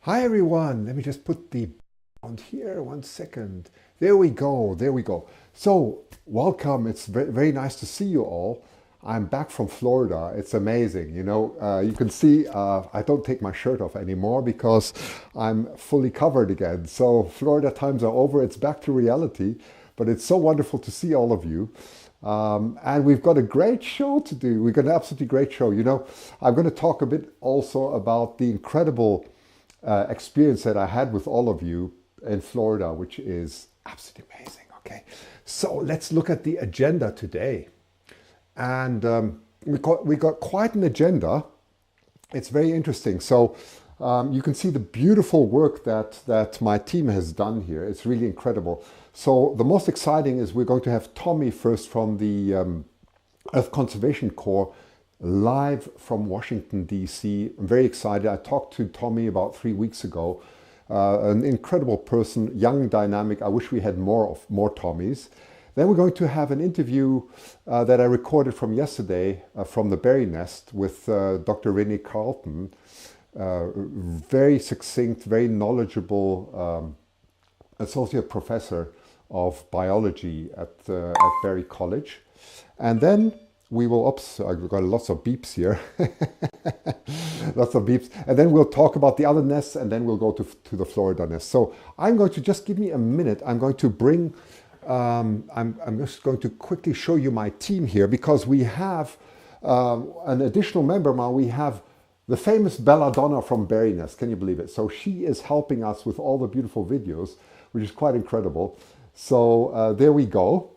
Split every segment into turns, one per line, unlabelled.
Hi everyone. Let me just put the on here 1 second. There we go. There we go. So welcome. It's very nice to see you all. I'm back from Florida. It's amazing. You can see I don't take my shirt off anymore because I'm fully covered again. So Florida times are over. It's back to reality. But it's so wonderful to see all of you. And we've got a great show to do. We've got an absolutely great show. I'm going to talk a bit also about the incredible experience that I had with all of you in Florida, which is absolutely amazing. Okay, so let's look at the agenda today, and we got quite an agenda. It's very interesting. So you can see the beautiful work that my team has done here. It's really incredible. So the most exciting is we're going to have Tommy first from the Earth Conservation Corps live from Washington, D.C. I'm very excited. I talked to Tommy about 3 weeks ago. An incredible person, young, dynamic. I wish we had more Tommies. Then we're going to have an interview that I recorded from yesterday from the Berry Nest with Dr. Renee Carleton. Very succinct, very knowledgeable associate professor of biology at Berry College. And then we will, oops, I've got lots of beeps here. Lots of beeps. And then we'll talk about the other nests, and then we'll go to the Florida nest. So I'm going to just give me a minute. I'm going to bring, I'm just going to quickly show you my team here because we have an additional member now. We have the famous Donna from Berry Nest. Can you believe it? So she is helping us with all the beautiful videos, which is quite incredible. So there we go.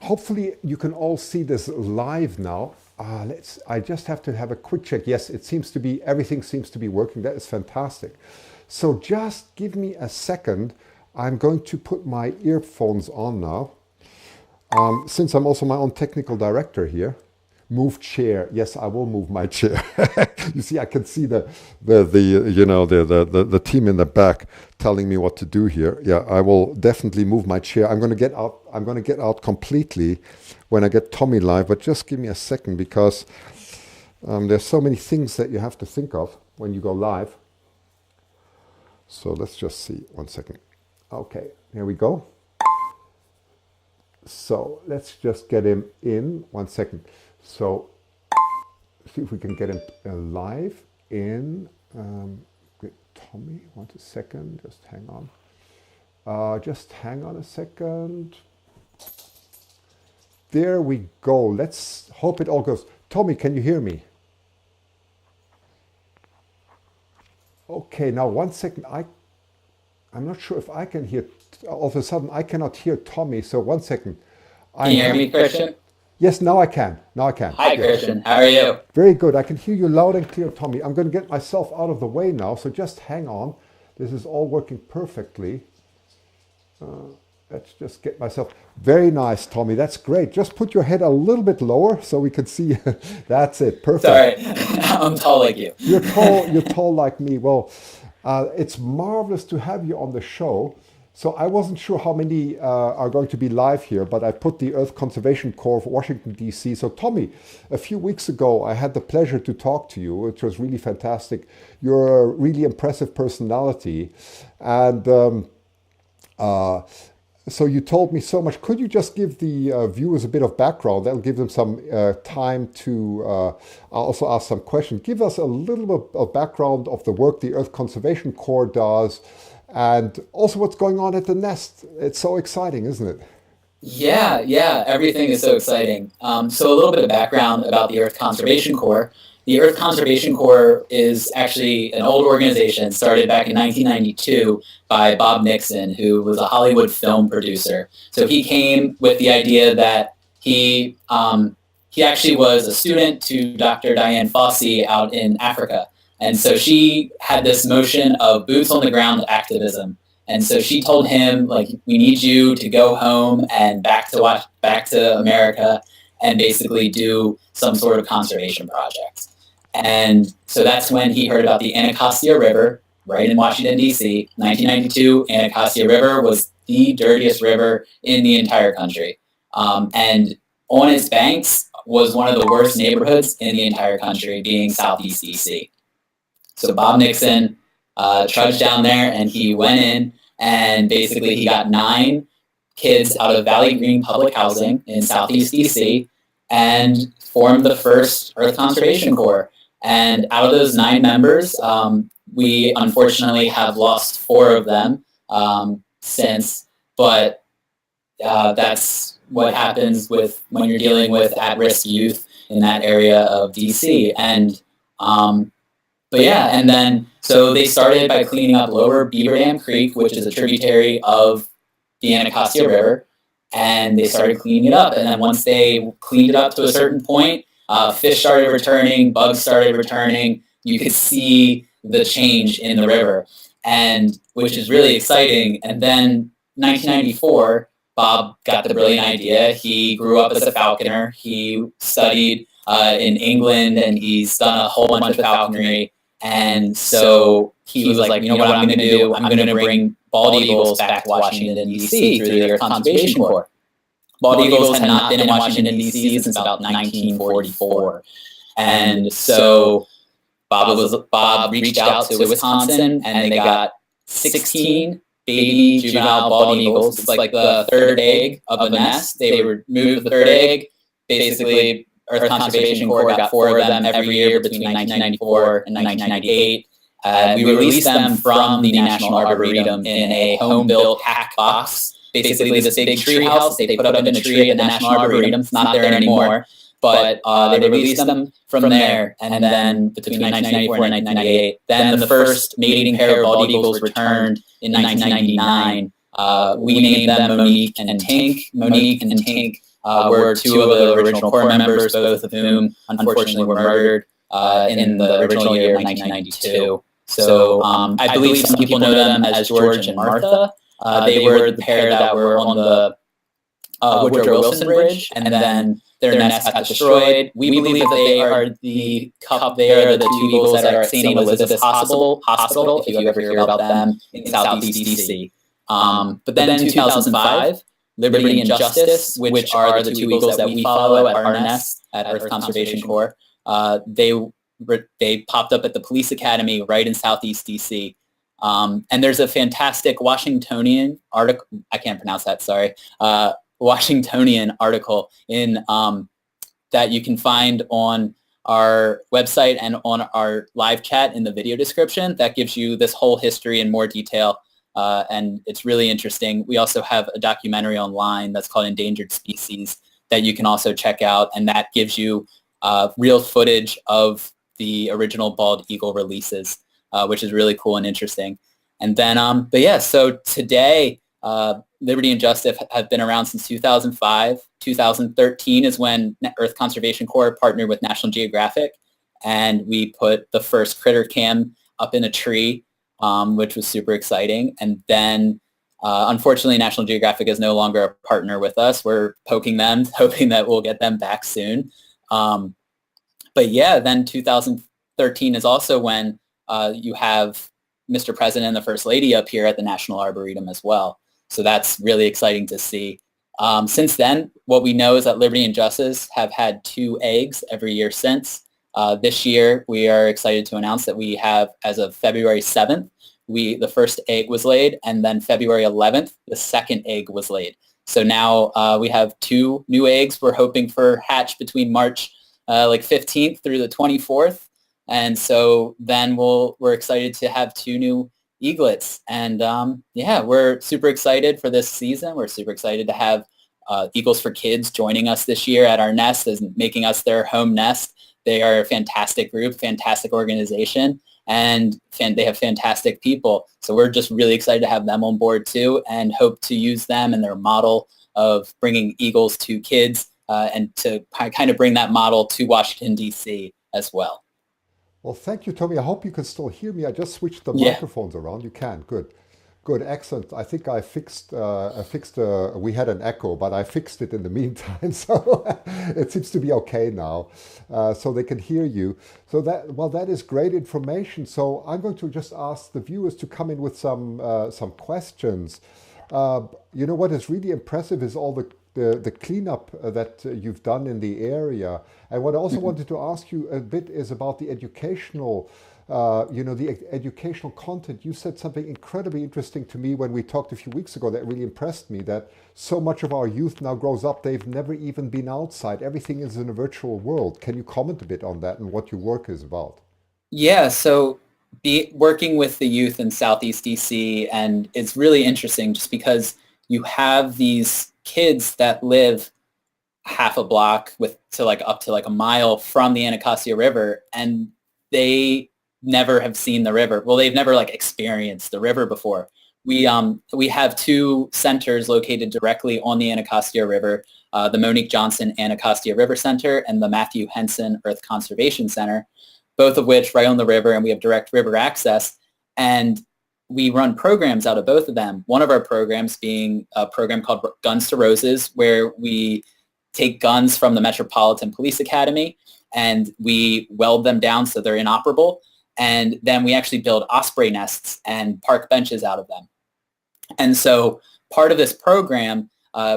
Hopefully you can all see this live now. I just have to have a quick check. Yes, everything seems to be working. That is fantastic. So just give me a second. I'm going to put my earphones on now. Since I'm also my own technical director here. Move chair. Yes, I will move my chair. You see, I can see the team in the back telling me what to do here. Yeah, I will definitely move my chair. I'm going to get out. I'm going to get out completely when I get Tommy live. But just give me a second because there's so many things that you have to think of when you go live. So let's just see. 1 second. Okay, here we go. So let's just get him in. 1 second. So see if we can get him live in. Get Tommy, 1 second, just hang on. Just hang on a second. There we go. Let's hope it all goes. Tommy, can you hear me? Okay, now 1 second. I'm not sure if I can hear. All of a sudden, I cannot hear Tommy. So 1 second.
Can you hear me, Christian?
Yes, now I can. Now I can.
Hi,
Yeah.
Christian. How are you?
Very good. I can hear you loud and clear, Tommy. I'm going to get myself out of the way now, so just hang on. This is all working perfectly. Let's just get myself. Very nice, Tommy. That's great. Just put your head a little bit lower so we can see. That's it. Perfect.
Sorry, I'm tall like you.
You're tall. You're tall like me. Well, it's marvelous to have you on the show. So I wasn't sure how many are going to be live here, but I put the Earth Conservation Corps of Washington, D.C. So Tommy, a few weeks ago, I had the pleasure to talk to you, which was really fantastic. You're a really impressive personality. And so you told me so much. Could you just give the viewers a bit of background? That'll give them some time to also ask some questions. Give us a little bit of background of the work the Earth Conservation Corps does, and also what's going on at the nest. It's so exciting, isn't it?
Yeah, everything is so exciting. So a little bit of background about the Earth Conservation Corps. The Earth Conservation Corps is actually an old organization started back in 1992 by Bob Nixon, who was a Hollywood film producer. So he came with the idea that he actually was a student to Dr. Diane Fossey out in Africa. And so she had this motion of boots on the ground activism. And so she told him, like, we need you to go home and back to America and basically do some sort of conservation project. And so that's when he heard about the Anacostia River, right in Washington, D.C. 1992, Anacostia River was the dirtiest river in the entire country. And on its banks was one of the worst neighborhoods in the entire country, being Southeast D.C. So Bob Nixon trudged down there, and he went in, and basically he got 9 kids out of Valley Green Public Housing in Southeast DC and formed the first Earth Conservation Corps. And out of those 9 members, we unfortunately have lost 4 of them since, but that's what happens with when you're dealing with at-risk youth in that area of DC. And but yeah, and then so they started by cleaning up Lower Beaver Dam Creek, which is a tributary of the Anacostia River, and they started cleaning it up. And then once they cleaned it up to a certain point, fish started returning, bugs started returning. You could see the change in the river, and which is really exciting. And then 1994, Bob got the brilliant idea. He grew up as a falconer. He studied in England, and he's done a whole bunch of falconry. And so he was like, you know what I'm going to do? I'm going to bring bald eagles back to Washington, D.C. through the Earth Conservation Corps. Bald eagles had not been in Washington, D.C. since about 1944. And so Bob reached out to Wisconsin, and they got 16 baby juvenile bald eagles. It's like the third egg of the nest. They removed the third egg. Basically, Earth Conservation Corps got 4 of them every year between 1994 and 1998. We released them from the National Arboretum in a home-built hack box. Basically, this big tree house they put up in a tree at the National Arboretum. It's not there anymore, but they released them from there. And then between 1994 and 1998, then the first mating pair of bald eagles returned in 1999. We named them Monique and Tink. Monique and Tink were 2 of the original Corps members, both of whom unfortunately were murdered in the original year of 1992. So I believe some people know them as George and Martha. They were the pair that were on the Woodrow Wilson Bridge, and then their nest got destroyed. We believe that they are the 2 eagles that are at St. Elizabeth's Hospital, if you ever hear about them, in Southeast DC. But then in 2005, Liberty and Justice, which are the 2 eagles that we follow at our nest at Earth Conservation Corps, they popped up at the police academy right in Southeast DC. And there's a fantastic Washingtonian article, I can't pronounce that, sorry, Washingtonian article in that you can find on our website and on our live chat in the video description that gives you this whole history in more detail. And it's really interesting. We also have a documentary online that's called Endangered Species that you can also check out, and that gives you real footage of the original bald eagle releases, which is really cool and interesting. And then, but yeah, so today, Liberty and Justice have been around since 2005. 2013 is when Earth Conservation Corps partnered with National Geographic, and we put the first critter cam up in a tree, which was super exciting. And then, unfortunately, National Geographic is no longer a partner with us. We're poking them, hoping that we'll get them back soon. But yeah, then 2013 is also when you have Mr. President and the First Lady up here at the National Arboretum as well. So that's really exciting to see. Since then, what we know is that Liberty and Justice have had 2 eggs every year since. This year, we are excited to announce that we have, as of February 7th, the first egg was laid, and then February 11th, the second egg was laid. So now we have 2 new eggs. We're hoping for hatch between March 15th through the 24th. And so then we're excited to have 2 new eaglets. And yeah, we're super excited for this season. We're super excited to have Eagles for Kids joining us this year at our nest, as making us their home nest. They are a fantastic group, fantastic organization, and they have fantastic people. So we're just really excited to have them on board too, and hope to use them and their model of bringing eagles to kids and to kind of bring that model to Washington, D.C. as well.
Well, thank you, Tommy. I hope you can still hear me. I just switched the
Yeah.
microphones around. You can. Good. Good. Excellent. I think I fixed, we had an echo, but I fixed it in the meantime. So it seems to be okay now. So they can hear you. So that is great information. So I'm going to just ask the viewers to come in with some questions. You know, what is really impressive is all the cleanup that you've done in the area. And what I also wanted to ask you a bit is about the educational the educational content. You said something incredibly interesting to me when we talked a few weeks ago that really impressed me, that so much of our youth now grows up, they've never even been outside. Everything is in a virtual world. Can you comment a bit on that and what your work is about?
Yeah, so working with the youth in Southeast DC, and it's really interesting just because you have these kids that live half a block with to like up to like a mile from the Anacostia River, and they never have seen the river. Well, they've never like experienced the river before. We have two centers located directly on the Anacostia River, the Monique Johnson Anacostia River Center and the Matthew Henson Earth Conservation Center, both of which right on the river, and we have direct river access. And we run programs out of both of them. One of our programs being a program called Guns to Roses, where we take guns from the Metropolitan Police Academy and we weld them down so they're inoperable. And then we actually build osprey nests and park benches out of them. And so part of this program,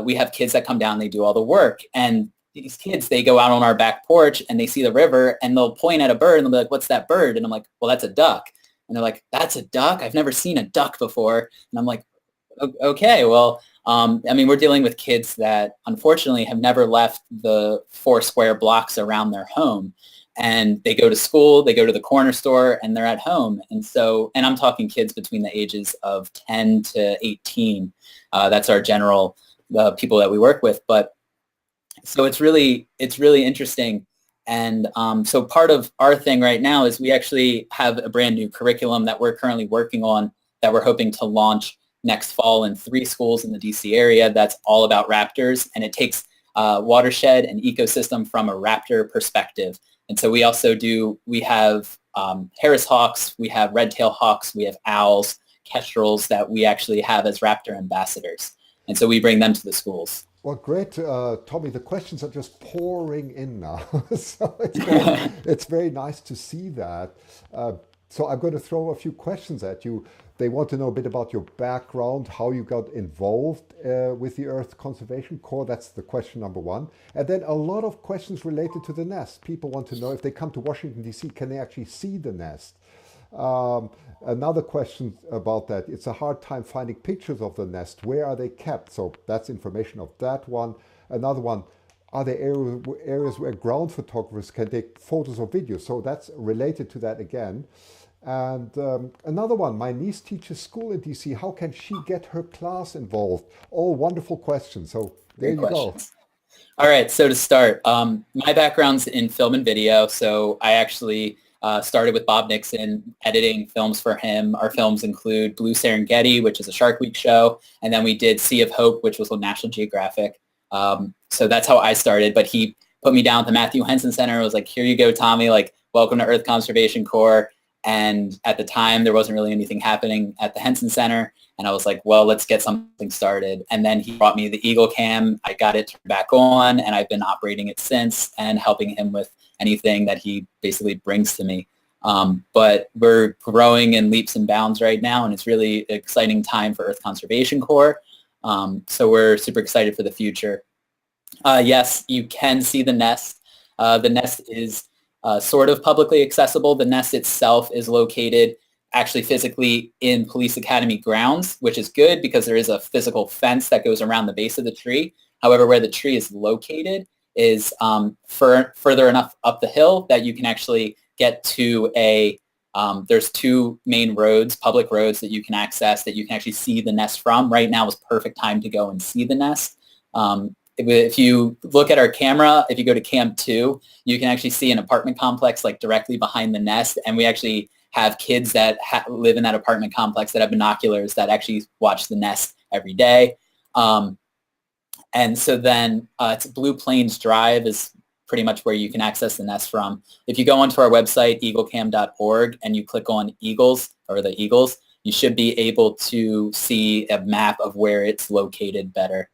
we have kids that come down, they do all the work. And these kids, they go out on our back porch and they see the river and they'll point at a bird and they'll be like, what's that bird? And I'm like, well, that's a duck. And they're like, that's a duck? I've never seen a duck before. And I'm like, okay, well, we're dealing with kids that unfortunately have never left the 4 square blocks around their home. And they go to school, they go to the corner store, and they're at home. And I'm talking kids between the ages of 10 to 18. That's our general people that we work with. But so it's really interesting. And so part of our thing right now is we actually have a brand new curriculum that we're currently working on that we're hoping to launch next fall in 3 schools in the DC area. That's all about raptors, and it takes watershed and ecosystem from a raptor perspective. And so we have Harris hawks, we have red-tailed hawks, we have owls, kestrels that we actually have as raptor ambassadors. And so we bring them to the schools.
Well, great, Tommy. The questions are just pouring in now, so it's very nice to see that. So I'm going to throw a few questions at you. They want to know a bit about your background, how you got involved with the Earth Conservation Corps. That's the question number 1. And then a lot of questions related to the nest. People want to know if they come to Washington, D.C., can they actually see the nest? Another question about that, it's a hard time finding pictures of the nest. Where are they kept? So that's information of that one. Another one, are there areas where ground photographers can take photos or videos? So that's related to that again. And another one, my niece teaches school in DC. How can she get her class involved? All wonderful questions. So there you go.
All right, so to start, my background's in film and video. So I actually started with Bob Nixon, editing films for him. Our films include Blue Serengeti, which is a Shark Week show, and then we did Sea of Hope, which was on National Geographic. So that's how I started, but he put me down at the Matthew Henson Center. I was like, here you go, Tommy, like, welcome to Earth Conservation Corps. And at the time, there wasn't really anything happening at the Henson Center. And I was like, well, let's get something started. And then he brought me the Eagle Cam. I got it turned back on, and I've been operating it since and helping him with anything that he basically brings to me. But we're growing in leaps and bounds right now, and it's really an exciting time for Earth Conservation Corps. So we're super excited for the future. Yes, you can see the nest. The nest is sort of publicly accessible. The nest itself is located actually physically in Police Academy grounds, which is good because there is a physical fence that goes around the base of the tree. However, where the tree is located is further enough up the hill that you can actually get to there's 2 main roads, public roads that you can access that you can actually see the nest from. Right now is perfect time to go and see the nest. If you look at our camera, if you go to Cam 2, you can actually see an apartment complex like directly behind the nest. And we actually have kids that live in that apartment complex that have binoculars that actually watch the nest every day. And so then it's Blue Plains Drive is pretty much where you can access the nest from. If you go onto our website, eaglecam.org, and you click on Eagles or the Eagles, you should be able to see a map of where it's located better.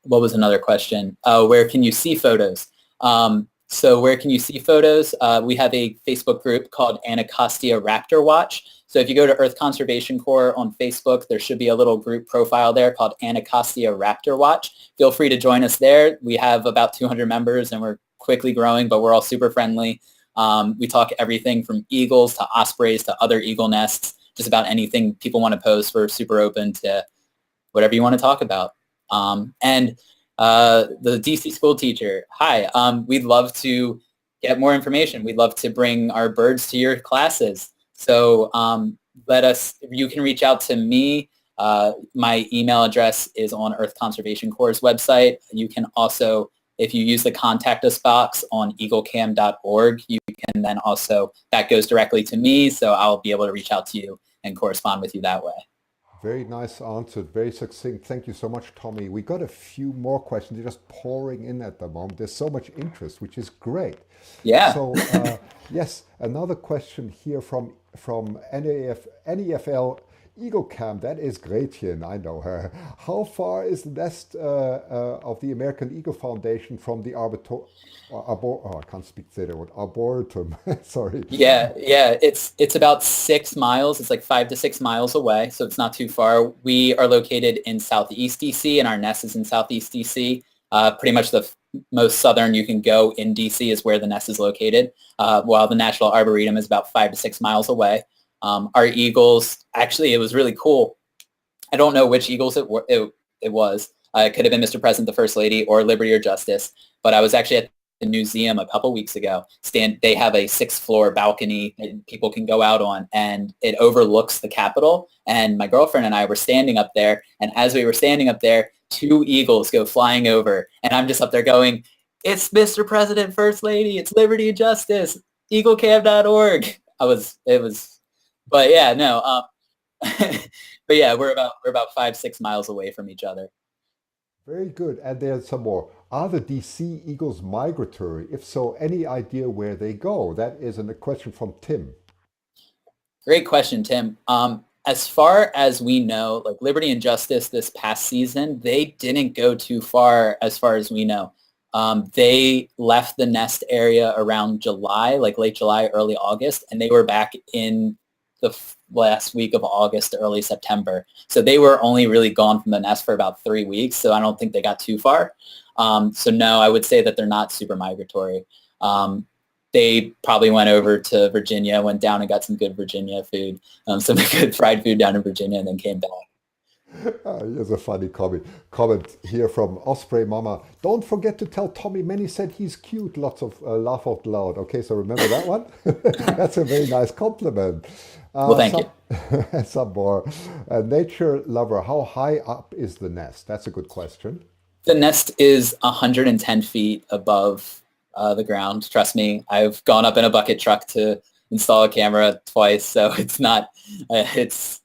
What was another question? Where can you see photos? So where can you see photos? We have a Facebook group called Anacostia Raptor Watch. So if you go to Earth Conservation Corps on Facebook, there should be a little group profile there called Anacostia Raptor Watch. Feel free to join us there. We have about 200 members and we're quickly growing, but we're all super friendly. We talk everything from eagles to ospreys to other eagle nests, just about anything people want to post. We're super open to whatever you want to talk about. And the DC school teacher, hi, we'd love to get more information. We'd love to bring our birds to your classes. So you can reach out to me. My email address is on Earth Conservation Corps' website. You can also, if you use the contact us box on eaglecam.org, you can then also, that goes directly to me, so I'll be able to reach out to you and correspond with you that way.
Very nice answered, very succinct. Thank you so much, Tommy. We got a few more questions. They're just pouring in at the moment. There's so much interest, which is great.
Yeah.
So, yes, another question here from NEFL Eagle Camp. That is Gretchen, I know her. How far is the nest of the American Eagle Foundation from the I can't say the word, Arboretum. Sorry.
Yeah. It's about 6 miles. It's like 5 to 6 miles away, so it's not too far. We are located in Southeast DC, and our nest is in Southeast DC. Pretty much the most southern you can go in DC is where the nest is located, while the National Arboretum is about 5 to 6 miles away. Our eagles, actually, it was really cool. I don't know which eagles it was. It could have been Mr. President, the First Lady, or Liberty or Justice. But I was actually at the museum a couple weeks ago. They have a 6th floor balcony that people can go out on, and it overlooks the Capitol. And my girlfriend and I were standing up there. And as we were standing up there, 2 eagles go flying over. And I'm just up there going, it's Mr. President, First Lady, it's Liberty and Justice, eaglecam.org. But yeah, no. But yeah, we're about 5-6 miles away from each other.
Very good. And there's some more. Are the DC eagles migratory? If so, any idea where they go? That is a question from Tim.
Great question, Tim. As far as we know, like Liberty and Justice this past season, they didn't go too far as we know. They left the nest area around July, like late July, early August, and they were back in the last week of August, early September. So they were only really gone from the nest for about 3 weeks. So I don't think they got too far. So no, I would say that they're not super migratory. They probably went over to Virginia, went down and got some good Virginia food, some good fried food down in Virginia, and then came back.
Here's a funny comment here from Osprey Mama. Don't forget to tell Tommy Many said he's cute. Lots of laugh out loud. Okay, so remember that one? That's a very nice compliment.
Well, thank you.
Some more. Nature lover, how high up is the nest? That's a good question.
The nest is 110 feet above the ground. Trust me, I've gone up in a bucket truck to install a camera twice, so it's not, it's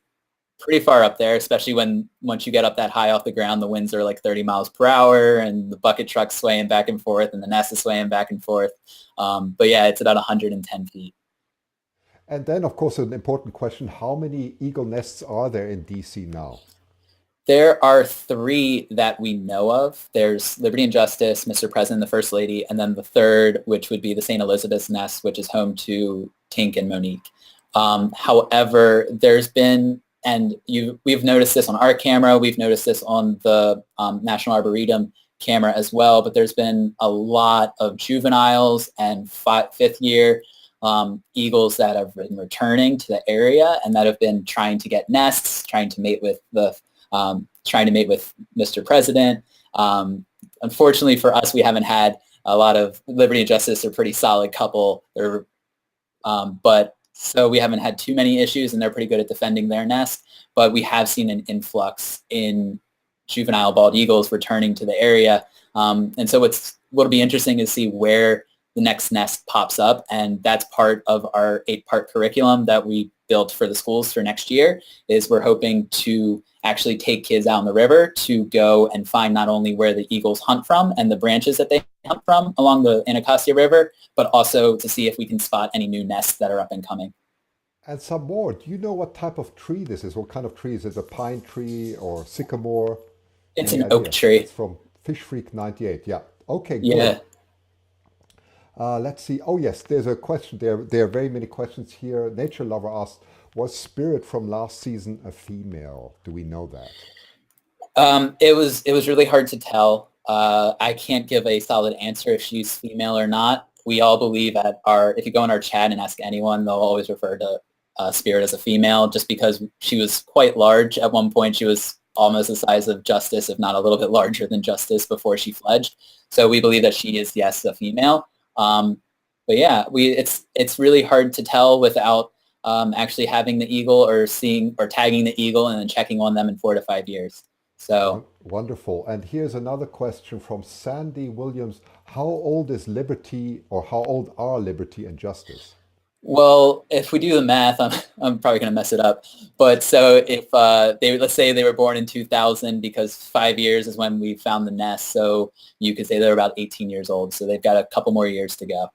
pretty far up there, especially once you get up that high off the ground, the winds are like 30 miles per hour and the bucket truck's swaying back and forth and the nest is swaying back and forth. But yeah, it's about 110 feet.
And then, of course, an important question, how many eagle nests are there in DC now?
There are 3 that we know of. There's Liberty and Justice, Mr. President, the First Lady, and then the 3rd, which would be the St. Elizabeth's nest, which is home to Tink and Monique. However, there's been, and we've noticed this on our camera, we've noticed this on the National Arboretum camera as well, but there's been a lot of juveniles and 5th year eagles that have been returning to the area and that have been trying to get nests, trying to mate with Mr. President. Unfortunately for us, we haven't had a lot of Liberty and Justice. Are a pretty solid couple. But so we haven't had too many issues, and they're pretty good at defending their nest. But we have seen an influx in juvenile bald eagles returning to the area. And so what'll be interesting is see where the next nest pops up, and that's part of our 8-part curriculum that we built for the schools for next year. Is we're hoping to actually take kids out in the river to go and find not only where the eagles hunt from and the branches that they hunt from along the Anacostia River, but also to see if we can spot any new nests that are up and coming.
And some more. Do you know what type of tree this is? What kind of tree? Is it a pine tree or sycamore?
It's an oak tree.
It's from Fish Freak 98. Yeah. Okay, good.
Yeah.
Let's see. Oh, yes, there's a question. There are very many questions here. Nature Lover asked, was Spirit from last season a female? Do we know that?
It was really hard to tell. I can't give a solid answer if she's female or not. we all believe at if you go in our chat and ask anyone, they'll always refer to Spirit as a female, just because she was quite large. At one point, she was almost the size of Justice, if not a little bit larger than Justice before she fledged. So we believe that she is, yes, a female. But yeah, it's really hard to tell without actually having the eagle or seeing or tagging the eagle and then checking on them in 4 to 5 years. So
Wonderful. And here's another question from Sandy Williams. How old is Liberty, or how old are Liberty and Justice?
well, if we do the math, I'm probably going to mess it up. But so if let's say they were born in 2000, because 5 years is when we found the nest. So you could say they're about 18 years old. So they've got a couple more years to go.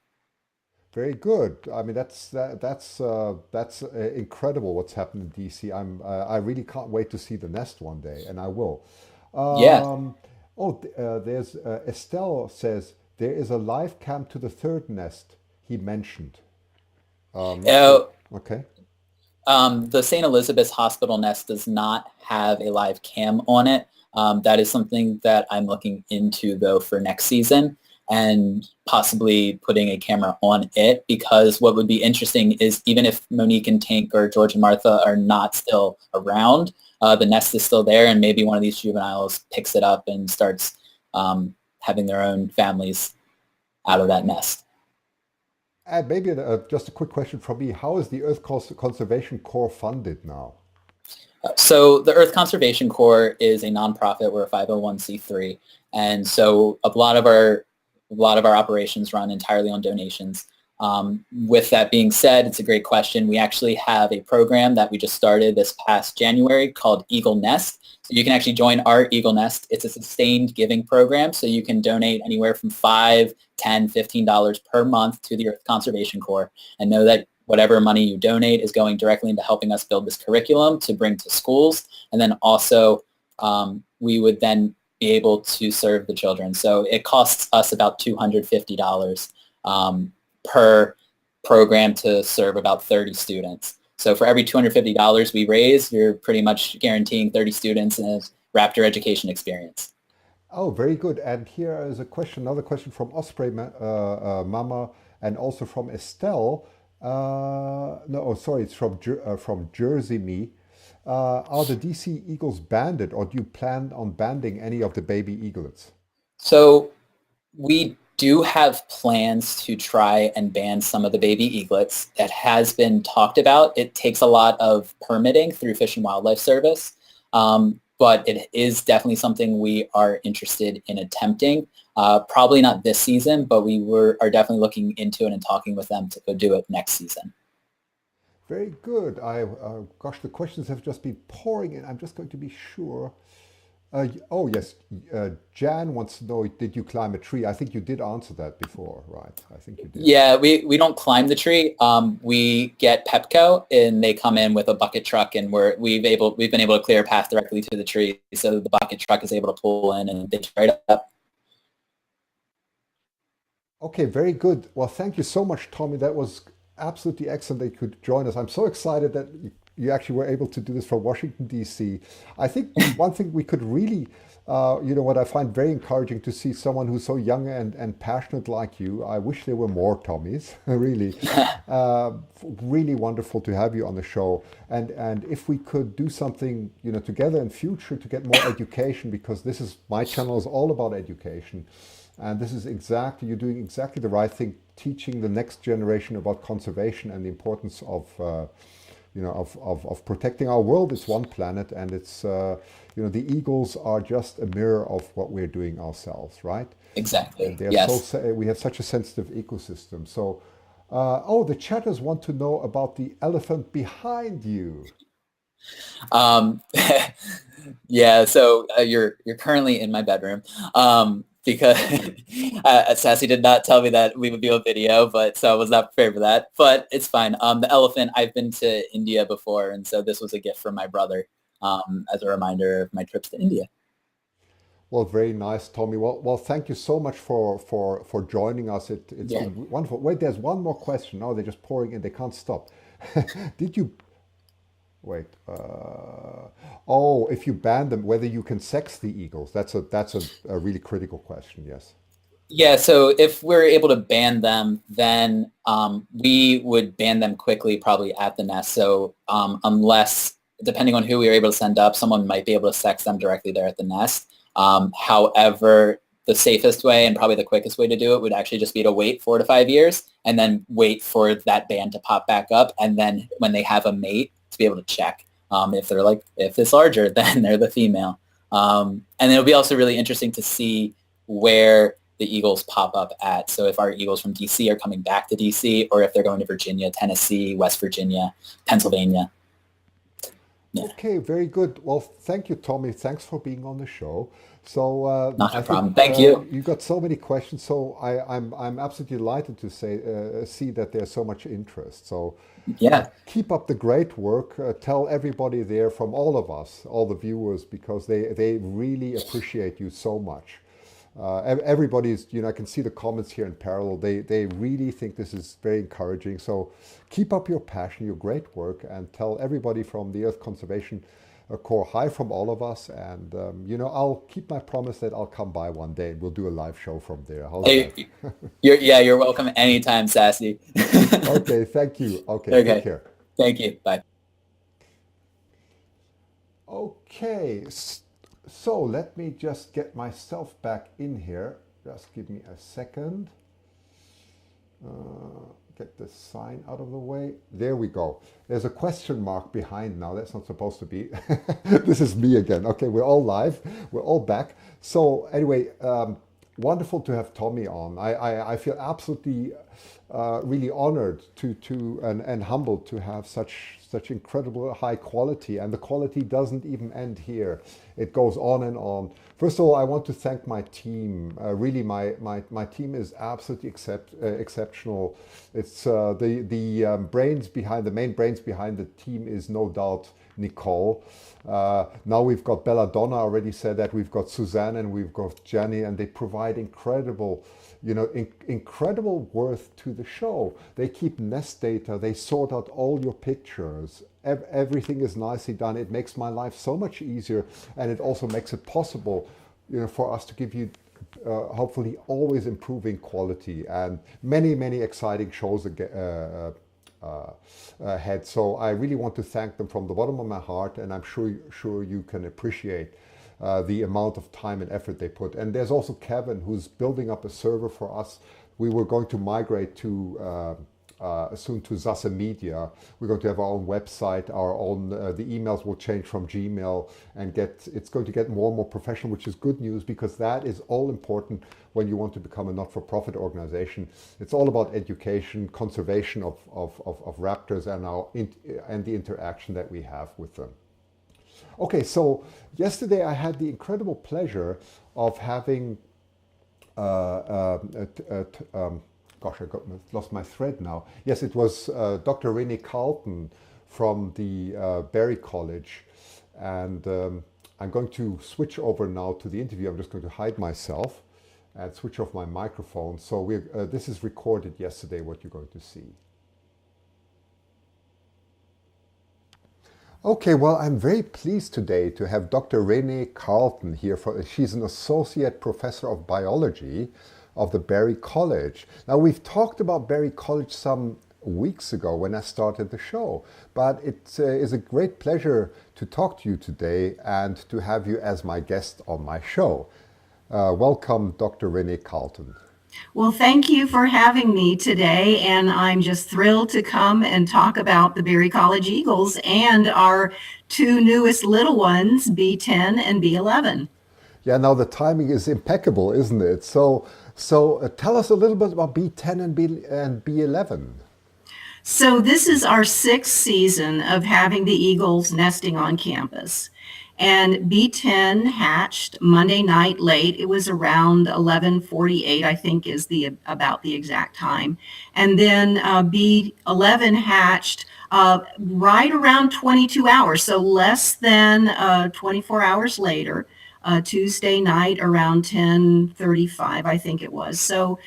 Very good. I mean, that's incredible what's happened in DC. I really can't wait to see the nest one day, and I will.
Yeah.
Um, there's Estelle says there is a live cam to the third nest he mentioned. Not sure.
Uh,
Okay.
the St. Elizabeth's Hospital nest does not have a live cam on it. That is something that I'm looking into, though, for next season, and possibly putting a camera on it, because what would be interesting is even if Monique and Tank or George and Martha are not still around, the nest is still there, and maybe one of these juveniles picks it up and starts having their own families out of that nest.
And maybe just a quick question from me. How is the Conservation Corps funded now?
So the Earth Conservation Corps is a nonprofit. We're a 501c3, and so a lot of our operations run entirely on donations. With that being said, it's a great question. We actually have a program that we just started this past January called Eagle Nest. So you can actually join our Eagle Nest. It's a sustained giving program, so you can donate anywhere from $5, $10, $15 per month to the Earth Conservation Corps, and know that whatever money you donate is going directly into helping us build this curriculum to bring to schools. And then also we would then be able to serve the children. So it costs us about $250 per program to serve about 30 students. So for every $250 we raise, you're pretty much guaranteeing 30 students a raptor education experience.
Oh, very good. And here is another question from Osprey Mama, and also from Estelle. No, oh, sorry, it's from Jersey Me. Are the DC eagles banded, or do you plan on banding any of the baby eaglets?
So we do have plans to try and ban some of the baby eaglets. That has been talked about. It takes a lot of permitting through Fish and Wildlife Service, but it is definitely something we are interested in attempting. Probably not this season, but are definitely looking into it and talking with them to go do it next season.
Very good. Gosh, the questions have just been pouring in. I'm just going to be sure. Oh, yes. Jan wants to know, did you climb a tree? I think you did answer that before, right? I think you did.
Yeah, we don't climb the tree. We get Pepco, and they come in with a bucket truck, and we've been able to clear a path directly to the tree. So the bucket truck is able to pull in and dig right up.
Okay, very good. Well, thank you so much, Tommy. That was absolutely excellent that you could join us. I'm so excited that you actually were able to do this from Washington, D.C. I think one thing we could really, what I find very encouraging to see someone who's so young and passionate like you. I wish there were more Tommies, really. Really wonderful to have you on the show. And if we could do something, together in future to get more education, because my channel is all about education. And you're doing exactly the right thing, teaching the next generation about conservation and the importance of protecting our world. It's one planet, and the eagles are just a mirror of what we're doing ourselves, right?
Exactly.
And
Yes.
we have such a sensitive ecosystem. So, the chatters want to know about the elephant behind you.
Um, yeah. So you're currently in my bedroom. Because Sasse did not tell me that we would be on video, but so I was not prepared for that. But it's fine. The elephant, I've been to India before, and so this was a gift from my brother as a reminder of my trips to India.
Well, very nice, Tommy. Well, thank you so much for joining us. It's
Yeah.
been wonderful. Wait, there's one more question. No, they're just pouring in. They can't stop. Did you wait? If you ban them, whether you can sex the eagles? That's a really critical question. Yes.
Yeah, so if we're able to ban them, then we would ban them quickly, probably at the nest. So unless, depending on who we are able to send up, someone might be able to sex them directly there at the nest. However, the safest way and probably the quickest way to do it would actually just be to wait 4 to 5 years and then wait for that band to pop back up. And then when they have a mate, to be able to check. If they're if it's larger, then they're the female. And it'll be also really interesting to see where the eagles pop up at. So if our eagles from DC are coming back to DC, or if they're going to Virginia, Tennessee, West Virginia, Pennsylvania.
Yeah. Okay, very good. Well, thank you, Tommy. Thanks for being on the show. So
not a problem. Thank you.
You got so many questions. So I'm absolutely delighted to see that there's so much interest. So
yeah,
keep up the great work. Tell everybody there from all of us, all the viewers, because they really appreciate you so much. Everybody's, I can see the comments here in parallel. They really think this is very encouraging. So keep up your passion, your great work, and tell everybody from the Earth Conservation Corps hi from all of us. And I'll keep my promise that I'll come by one day and we'll do a live show from there.
You're welcome anytime, Sasse.
Okay, thank you. Okay, take care.
Thank you. Bye.
Okay. So let me just get myself back in here. Just give me a second. Get the sign out of the way. There we go. There's a question mark behind now. That's not supposed to be. This is me again. Okay, we're all live. We're all back. So anyway, wonderful to have Tommy on. I feel absolutely really honored and humbled to have such incredible high quality, and the quality doesn't even end here. It goes on and on. First of all, I want to thank my team. Really, my team is absolutely exceptional. It's the main brains behind the team is no doubt Nicole. Now we've got Bella. Donna already said that. We've got Suzanne and we've got Jenny, and they provide incredible worth to the show. They keep nest data, they sort out all your pictures. Everything is nicely done. It makes my life so much easier, and it also makes it possible, for us to give you hopefully always improving quality and many exciting shows ahead. So I really want to thank them from the bottom of my heart, and I'm sure you can appreciate the amount of time and effort they put. And there's also Kevin, who's building up a server for us. We were going to migrate to soon to SasseMedia. We're going to have our own website, our own. The emails will change from Gmail, and it's going to get more and more professional, which is good news, because that is all important when you want to become a not-for-profit organization. It's all about education, conservation of raptors, and the interaction that we have with them. Okay, so yesterday I had the incredible pleasure of having, gosh, lost my thread now. Yes, it was Dr. Renee Carleton from the Berry College. And I'm going to switch over now to the interview. I'm just going to hide myself and switch off my microphone. So this is recorded yesterday, what you're going to see. Okay, well, I'm very pleased today to have Dr. Renee Carleton here. She's an associate professor of biology of the Berry College. Now, we've talked about Berry College some weeks ago when I started the show, but it is a great pleasure to talk to you today and to have you as my guest on my show. Welcome, Dr. Renee Carleton.
Well, thank you for having me today, and I'm just thrilled to come and talk about the Berry College Eagles and our two newest little ones, B10 and B11.
Yeah, now the timing is impeccable, isn't it? So tell us a little bit about B10 and B11.
So this is our 6th season of having the Eagles nesting on campus. And B10 hatched Monday night late. It was around 11:48, I think is about the exact time. And then B11 hatched right around 22 hours, so less than 24 hours later. Tuesday night around 10:35, I think it was. So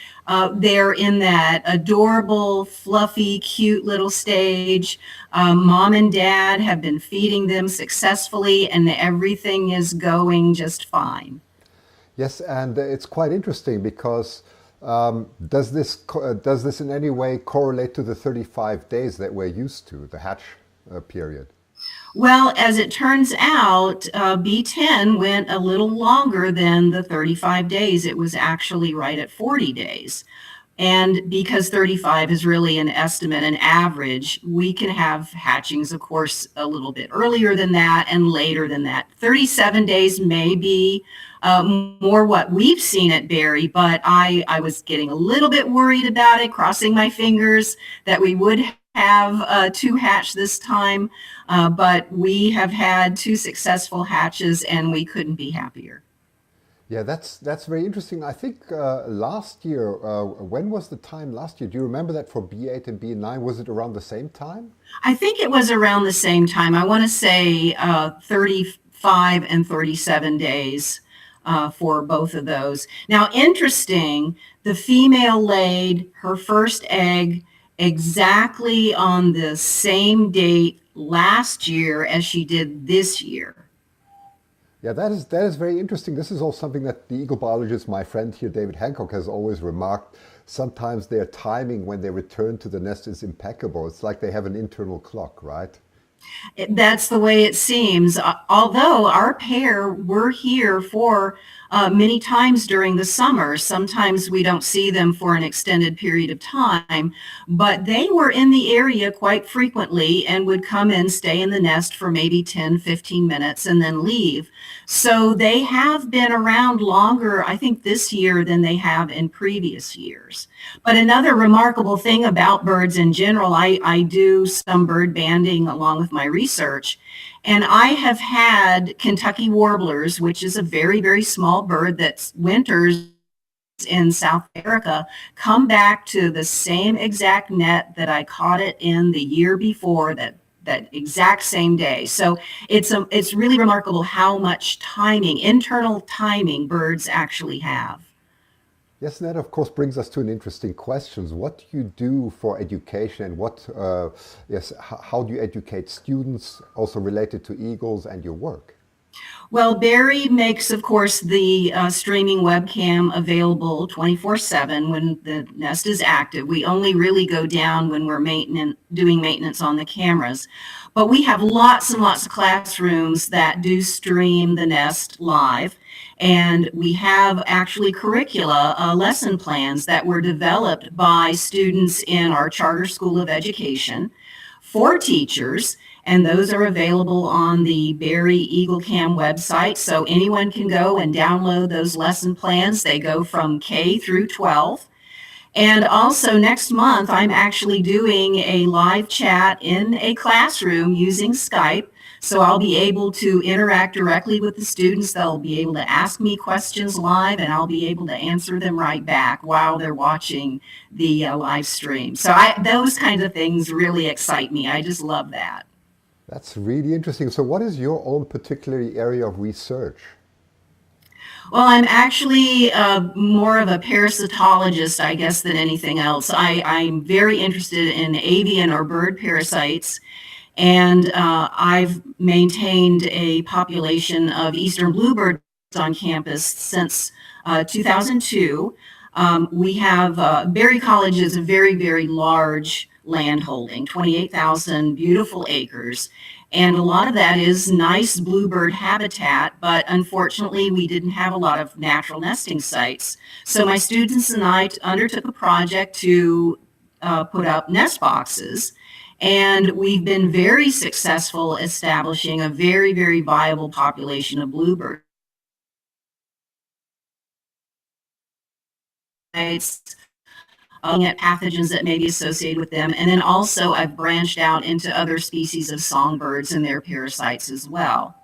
they're in that adorable, fluffy, cute little stage. Mom and dad have been feeding them successfully, and everything is going just fine.
Yes, and it's quite interesting because does this in any way correlate to the 35 days that we're used to, the hatch period?
Well, as it turns out, B10 went a little longer than the 35 days. It was actually right at 40 days. And because 35 is really an estimate, an average, we can have hatchings, of course, a little bit earlier than that and later than that. 37 days may be more what we've seen at Berry, but I was getting a little bit worried about it, crossing my fingers that we would have two hatch this time, but we have had two successful hatches and we couldn't be happier.
Yeah, that's very interesting. I think last year, when was the time last year? Do you remember that for B8 and B9? Was it around the same time?
I think it was around the same time. I want to say 35 and 37 days for both of those. Now, interesting, the female laid her first egg exactly on the same date last year as she did this year.
Yeah, that is very interesting. This is also something that the eagle biologist, my friend here, David Hancock, has always remarked. Sometimes their timing when they return to the nest is impeccable. It's like they have an internal clock, right?
That's the way it seems. Although our pair were here for many times during the summer. Sometimes we don't see them for an extended period of time, but they were in the area quite frequently and would come and stay in the nest for maybe 10, 15 minutes and then leave. So they have been around longer, I think, this year than they have in previous years. But another remarkable thing about birds in general, I do some bird banding along with my research, and I have had Kentucky warblers, which is a very, very small bird that winters in South America, come back to the same exact net that I caught it in the year before, that exact same day. So it's really remarkable how much timing, internal timing, birds actually have.
Yes, and that of course brings us to an interesting question. What do you do for education, and how do you educate students also related to eagles and your work?
Well, Barry makes, of course, the streaming webcam available 24/7 when the nest is active. We only really go down when we're doing maintenance on the cameras. But we have lots and lots of classrooms that do stream the nest live. And we have actually curricula, lesson plans that were developed by students in our charter school of education for teachers, and those are available on the Berry Eagle Cam website, so anyone can go and download those lesson plans. They go from K through 12. And also next month, I'm actually doing a live chat in a classroom using Skype. So I'll be able to interact directly with the students. They'll be able to ask me questions live, and I'll be able to answer them right back while they're watching the live stream. So those kinds of things really excite me. I just love that.
That's really interesting. So what is your own particular area of research?
Well, I'm actually more of a parasitologist, I guess, than anything else. I'm very interested in avian or bird parasites, and I've maintained a population of eastern bluebirds on campus since 2002. We have Berry College is a very, very large land holding, 28,000 beautiful acres. And a lot of that is nice bluebird habitat, but unfortunately we didn't have a lot of natural nesting sites. So my students and I undertook a project to put up nest boxes, and we've been very successful establishing a very, very viable population of bluebirds. Looking at pathogens that may be associated with them. And then also I've branched out into other species of songbirds and their parasites as well.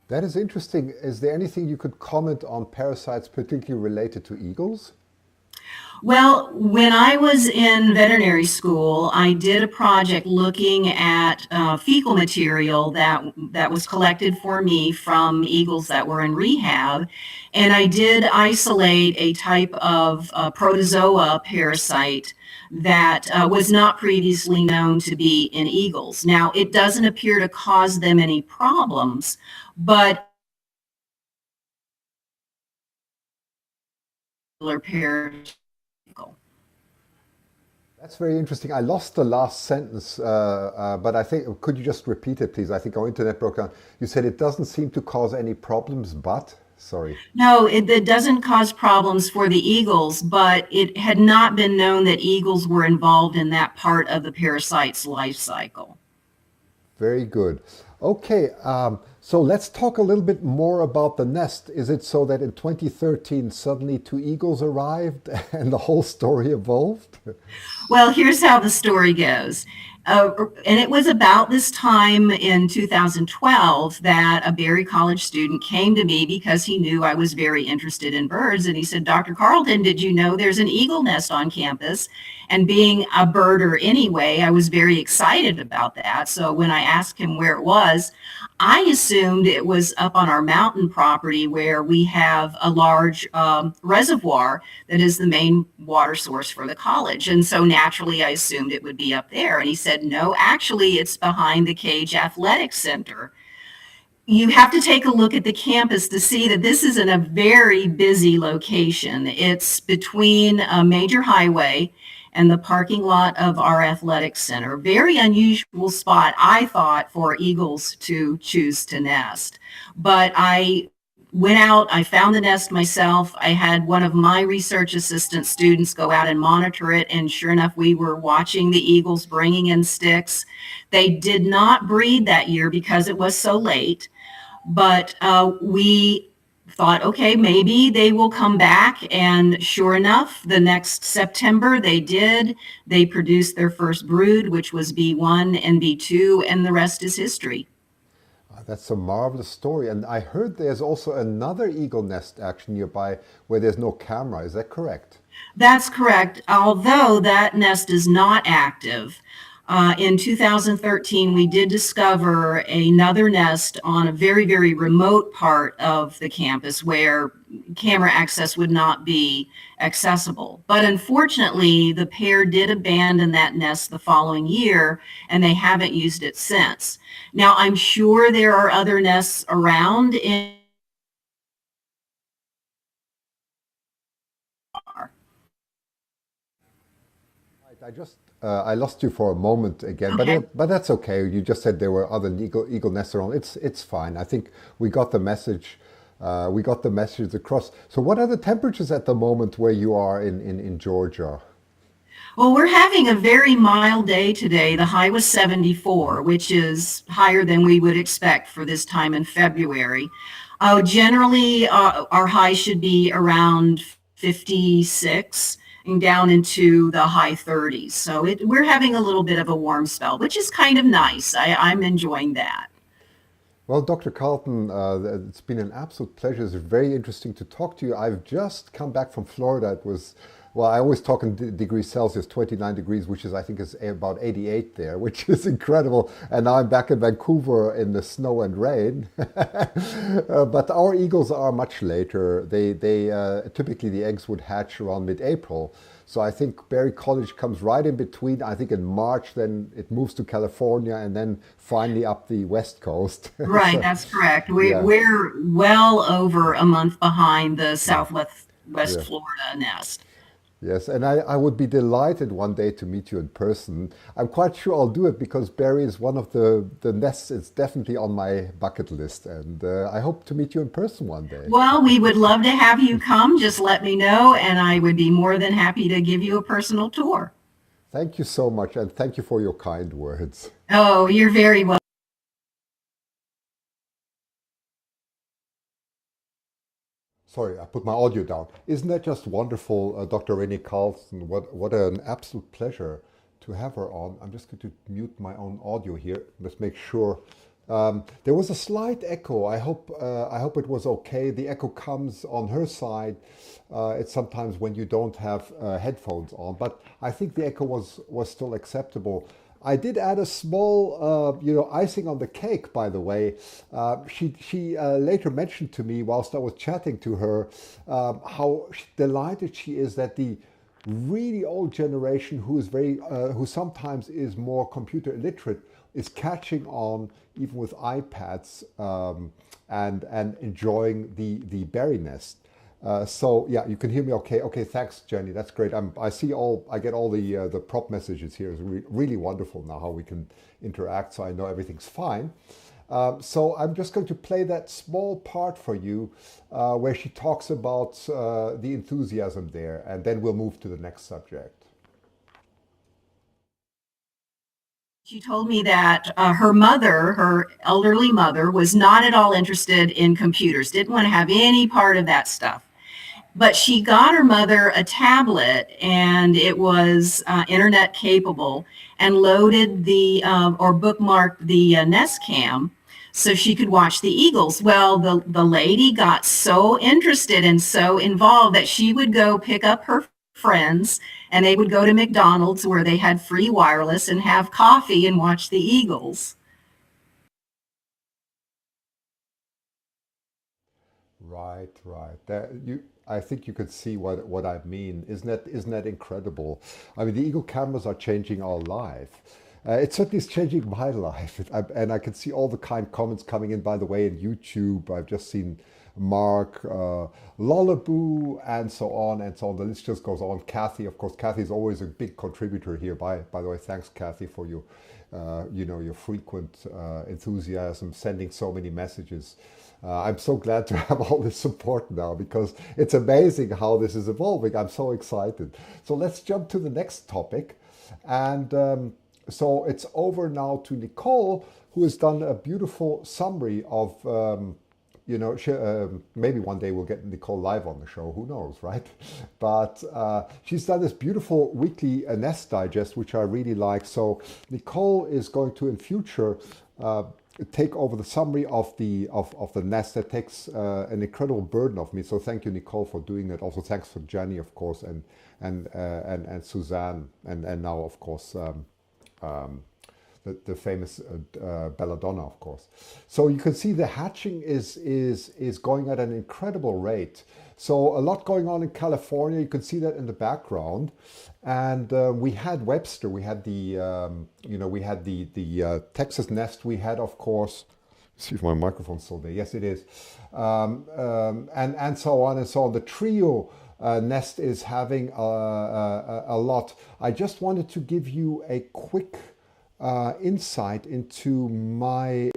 That is interesting. Is there anything you could comment on parasites particularly related to eagles?
Well, when I was in veterinary school, I did a project looking at fecal material that was collected for me from eagles that were in rehab, and I did isolate a type of protozoa parasite that was not previously known to be in eagles. Now, it doesn't appear to cause them any problems, but pair.
That's very interesting. I lost the last sentence, but I think, could you just repeat it, please? I think our internet broke down. You said it doesn't seem to cause any problems, but, sorry.
No, it doesn't cause problems for the eagles, but it had not been known that eagles were involved in that part of the parasite's life cycle.
Very good. Okay, so let's talk a little bit more about the nest. Is it so that in 2013 suddenly two eagles arrived and the whole story evolved?
Well, here's how the story goes. And it was about this time in 2012 that a Berry College student came to me because he knew I was very interested in birds. And he said, Dr. Carleton, did you know there's an eagle nest on campus? And being a birder anyway, I was very excited about that. So when I asked him where it was, I assumed it was up on our mountain property where we have a large reservoir that is the main water source for the college. And so naturally, I assumed it would be up there. And he said, no, actually, it's behind the Cage Athletic Center. You have to take a look at the campus to see that this is in a very busy location. It's between a major highway and the parking lot of our athletic center. Very unusual spot, I thought, for eagles to choose to nest. But I went out, I found the nest myself. I had one of my research assistant students go out and monitor it, and sure enough, we were watching the eagles bringing in sticks. They did not breed that year because it was so late, but we thought, okay, maybe they will come back. And sure enough, the next September they did. They produced their first brood, which was B1 and B2, and the rest is history.
That's a marvelous story. And I heard there's also another eagle nest actually nearby where there's no camera. Is that correct?
That's correct, although that nest is not active. In 2013, we did discover another nest on a very, very remote part of the campus where camera access would not be accessible. But unfortunately, the pair did abandon that nest the following year, and they haven't used it since. Now, I'm sure there are other nests around in
I lost you for a moment again,
Okay.
but that's okay. You just said there were other eagle nests around. It's fine. I think we got the message. We got the message across. So, what are the temperatures at the moment where you are in Georgia?
Well, we're having a very mild day today. The high was 74, which is higher than we would expect for this time in February. Generally, our high should be around 56 and down into the high 30s. So we're having a little bit of a warm spell, which is kind of nice. I'm enjoying that.
Well, Dr. Carlton, it's been an absolute pleasure. It's very interesting to talk to you. I've just come back from Florida. It was, well, I always talk in degrees Celsius, 29 degrees, which is, I think, is about 88 there, which is incredible. And now I'm back in Vancouver in the snow and rain. But our eagles are much later. They typically the eggs would hatch around mid-April. So I think Berry College comes right in between. I think in March, then it moves to California, and then finally up the West Coast.
Right,
So,
that's correct.
yeah,
We're well over a month behind the
yeah,
Southwest West
yeah.
Florida nest.
Yes, and I would be delighted one day to meet you in person. I'm quite sure I'll do it because Berry is one of the nests. It's definitely on my bucket list, and I hope to meet you in person one day.
Well, we would love to have you come. Just let me know, and I would be more than happy to give you a personal tour.
Thank you so much, and thank you for your kind words.
Oh, you're very welcome.
Sorry, I put my audio down. Isn't that just wonderful, Dr. Renee Carleton? What an absolute pleasure to have her on. I'm just going to mute my own audio here. Let's make sure. There was a slight echo. I hope it was okay. The echo comes on her side. It's sometimes when you don't have headphones on, but I think the echo was still acceptable. I did add a small, icing on the cake, by the way. She later mentioned to me whilst I was chatting to her how delighted she is that the really old generation who sometimes is more computer illiterate is catching on even with iPads and enjoying the berry nest. So yeah, you can hear me okay. Okay, thanks, Jenny. That's great. I get all the prop messages here. It's really wonderful now how we can interact. So I know everything's fine. So I'm just going to play that small part for you where she talks about the enthusiasm there, and then we'll move to the next subject.
She told me that her mother, her elderly mother, was not at all interested in computers, didn't want to have any part of that stuff. But she got her mother a tablet, and it was internet capable, and loaded or bookmarked the Nest Cam so she could watch the eagles. Well, the lady got so interested and so involved that she would go pick up her friends, and they would go to McDonald's where they had free wireless and have coffee and watch the eagles.
Right, right. I think you could see what I mean. Isn't that incredible? I mean, the Eagle cameras are changing our life. It certainly is changing my life, and I can see all the kind comments coming in. By the way, in YouTube, I've just seen Mark, Lullaboo, and so on and so on. The list just goes on. Kathy, of course, Kathy is always a big contributor here. By the way, thanks, Kathy, for your your frequent enthusiasm, sending so many messages. I'm so glad to have all this support now because it's amazing how this is evolving. I'm so excited. So let's jump to the next topic. And so it's over now to Nicole, who has done a beautiful summary of, maybe one day we'll get Nicole live on the show. Who knows, right? But she's done this beautiful weekly Nest Digest, which I really like. So Nicole is going to, in future, take over the summary of the nest. That takes an incredible burden off me. So thank you, Nicole, for doing that. Also, thanks for Jenny, of course, and Suzanne, and now, of course, the famous Belladonna, of course. So you can see the hatching is going at an incredible rate. So a lot going on in California. You can see that in the background. And we had Webster. We had the Texas nest. We had, of course. Let's see if my microphone's still there. Yes, it is. And so on and so on. The trio nest is having a lot. I just wanted to give you a quick insight into my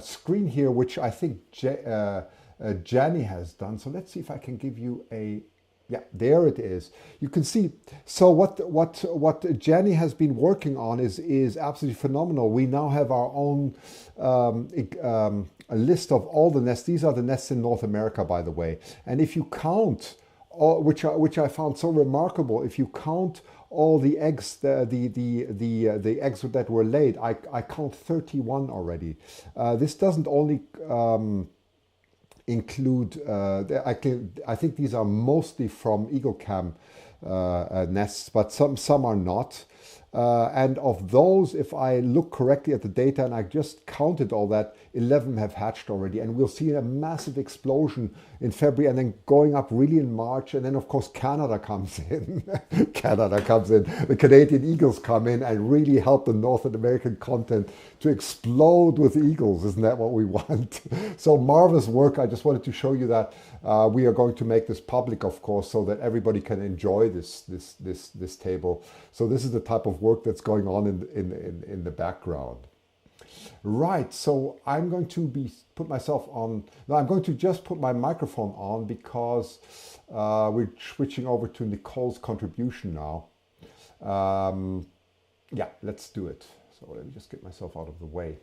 screen here, which I think Jenny has done. So let's see if I can give you a. Yeah, there it is. You can see. So what Jenny has been working on is absolutely phenomenal. We now have our own a list of all the nests. These are the nests in North America, by the way. And if you count, which I found so remarkable, if you count all the eggs, the eggs that were laid, I count 31 already. This doesn't only include, I think these are mostly from Eagle Cam nests, but some are not. And of those, if I look correctly at the data, and I just counted all that, 11 have hatched already. And we'll see a massive explosion in February and then going up really in March. And then, of course, Canada comes in. Canada comes in. The Canadian eagles come in and really help the North American continent to explode with eagles. Isn't that what we want? So marvelous work. I just wanted to show you that. We are going to make this public, of course, so that everybody can enjoy this table. So this is the type of work that's going on in the background. Right, so I'm going to put myself on. No, I'm going to just put my microphone on because we're switching over to Nicole's contribution now. Yeah, let's do it. So let me just get myself out of the way.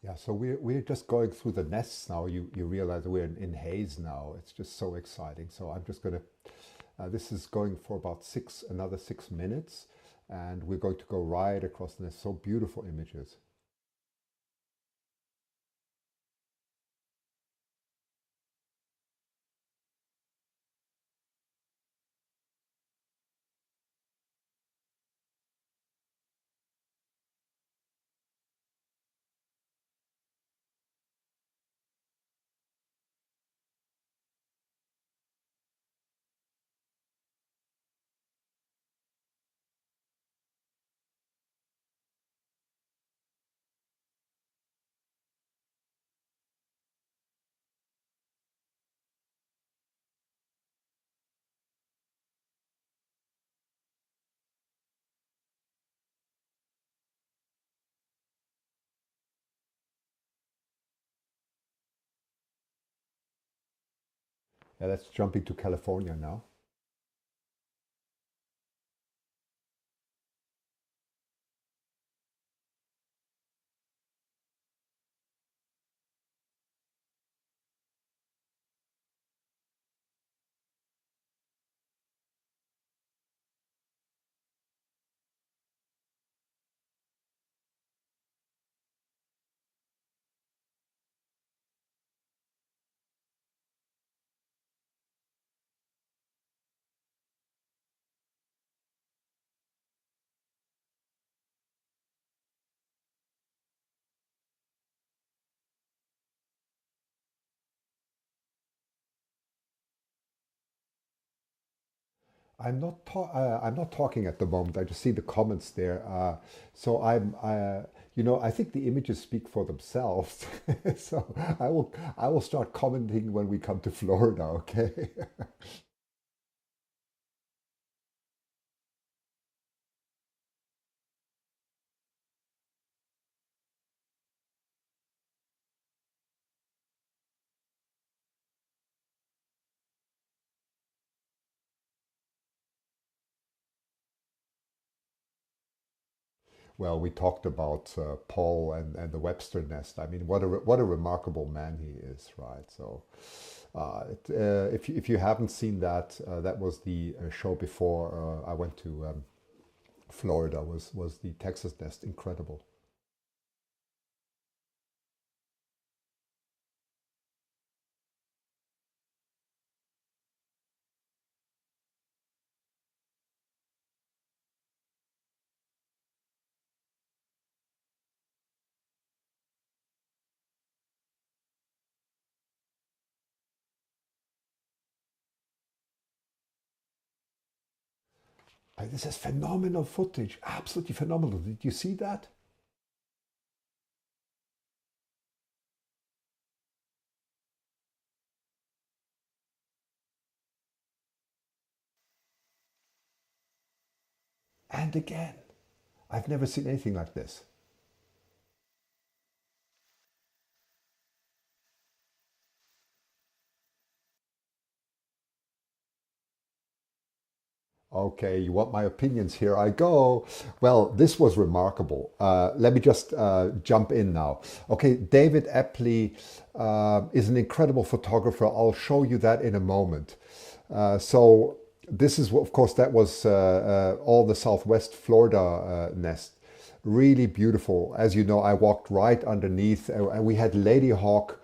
Yeah, so we're just going through the nests now. You realize we're in haze now. It's just so exciting. So I'm just gonna. This is going for about another 6 minutes, and we're going to go right across the nest. So beautiful images. Yeah, that's jumping to California now. I'm not talking at the moment. I just see the comments there. So I think the images speak for themselves. So I will start commenting when we come to Florida. Okay. Well, we talked about Paul and the Webster nest. I mean, what a remarkable man he is, right? So, if you haven't seen that, that was the show before I went to Florida. Was the Texas nest incredible? This is phenomenal footage, absolutely phenomenal. Did you see that? And again, I've never seen anything like this. Okay, you want my opinions? Here I go. Well, this was remarkable. Let me just jump in now. Okay, David Epley is an incredible photographer. I'll show you that in a moment. So this is, of course, that was all the Southwest Florida nest. Really beautiful. As you know, I walked right underneath, and we had Lady Hawk.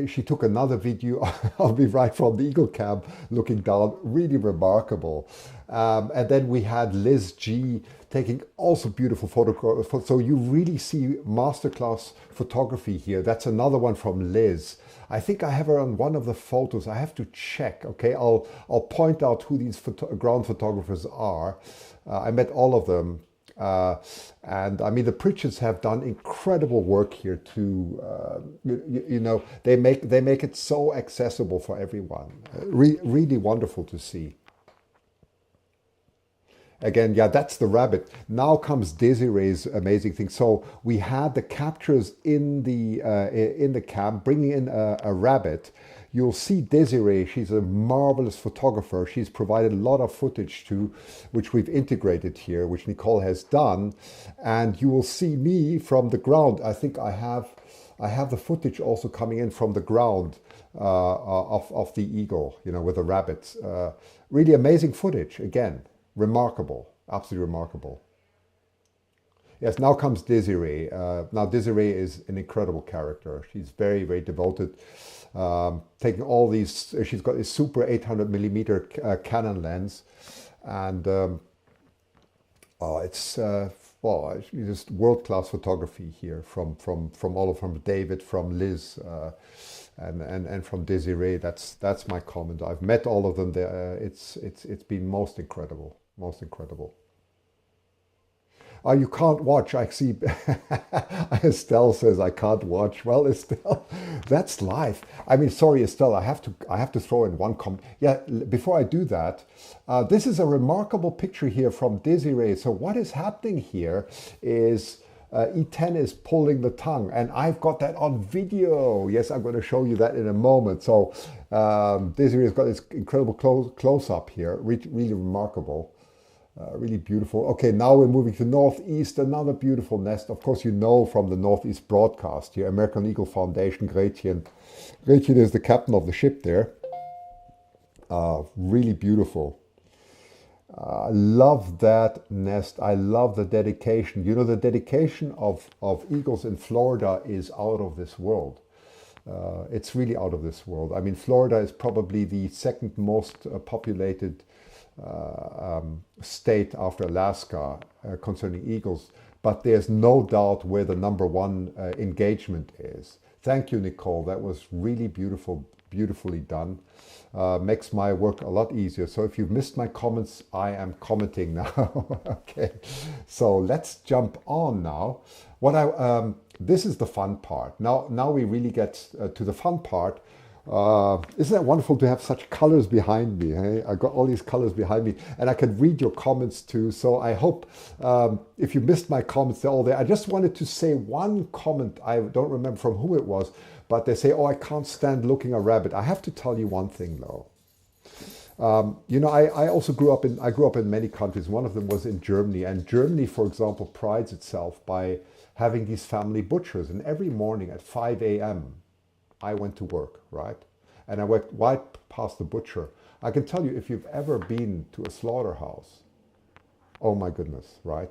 She took another video of me right from the Eagle Cam looking down, really remarkable. And then we had Liz G taking also beautiful photographs. So you really see masterclass photography here. That's another one from Liz. I think I have her on one of the photos. I have to check. Okay, I'll point out who these ground photographers are. I met all of them. And I mean, the Pritchards have done incredible work here to, they make it so accessible for everyone. Really wonderful to see. Again, yeah, that's the rabbit. Now comes Desiree's amazing thing. So we had the captures in the camp, bringing in a rabbit. you'll see Desiree. She's a marvelous photographer. She's provided a lot of footage too, which we've integrated here, which Nicole has done. And you will see me from the ground. I think I have the footage also coming in from the ground of the eagle, with the rabbits. Really amazing footage. Again, remarkable, absolutely remarkable. Yes, now comes Desiree. Now Desiree is an incredible character. She's very, very devoted. Taking all these, she's got this super 800 millimeter Canon lens, and it's just world-class photography here from all of from David, from Liz, and from Desiree. That's my comment. I've met all of them. It's been most incredible, most incredible. You can't watch. I see Estelle says I can't watch. Well, Estelle, that's life. I mean, sorry, Estelle, I have to throw in one comment. Yeah, before I do that, this is a remarkable picture here from Desiree. So what is happening here is E10 is pulling the tongue, and I've got that on video. Yes, I'm going to show you that in a moment. So Desiree has got this incredible close-up here, really remarkable. Really beautiful. Okay, now we're moving to Northeast, another beautiful nest. Of course, from the Northeast broadcast here, American Eagle Foundation, Gretchen. Gretchen is the captain of the ship there. Really beautiful. I love that nest. I love the dedication. The dedication of eagles in Florida is out of this world. It's really out of this world. I mean, Florida is probably the second most populated state after Alaska concerning eagles, but there's no doubt where the number one engagement is. Thank you, Nicole. That was really beautifully done. Makes my work a lot easier. So if you've missed my comments, I am commenting now. Okay, so let's jump on now. This is the fun part. Now we really get to the fun part. Isn't that wonderful to have such colors behind me? Hey? I got all these colors behind me, and I can read your comments too. So I hope if you missed my comments, they're all there. I just wanted to say one comment. I don't remember from whom it was, but they say, "Oh, I can't stand looking at a rabbit." I have to tell you one thing though. I also grew up in many countries. One of them was in Germany, and Germany, for example, prides itself by having these family butchers. And every morning at 5 a.m. I went to work, right? And I went right past the butcher. I can tell you, if you've ever been to a slaughterhouse, oh my goodness, right?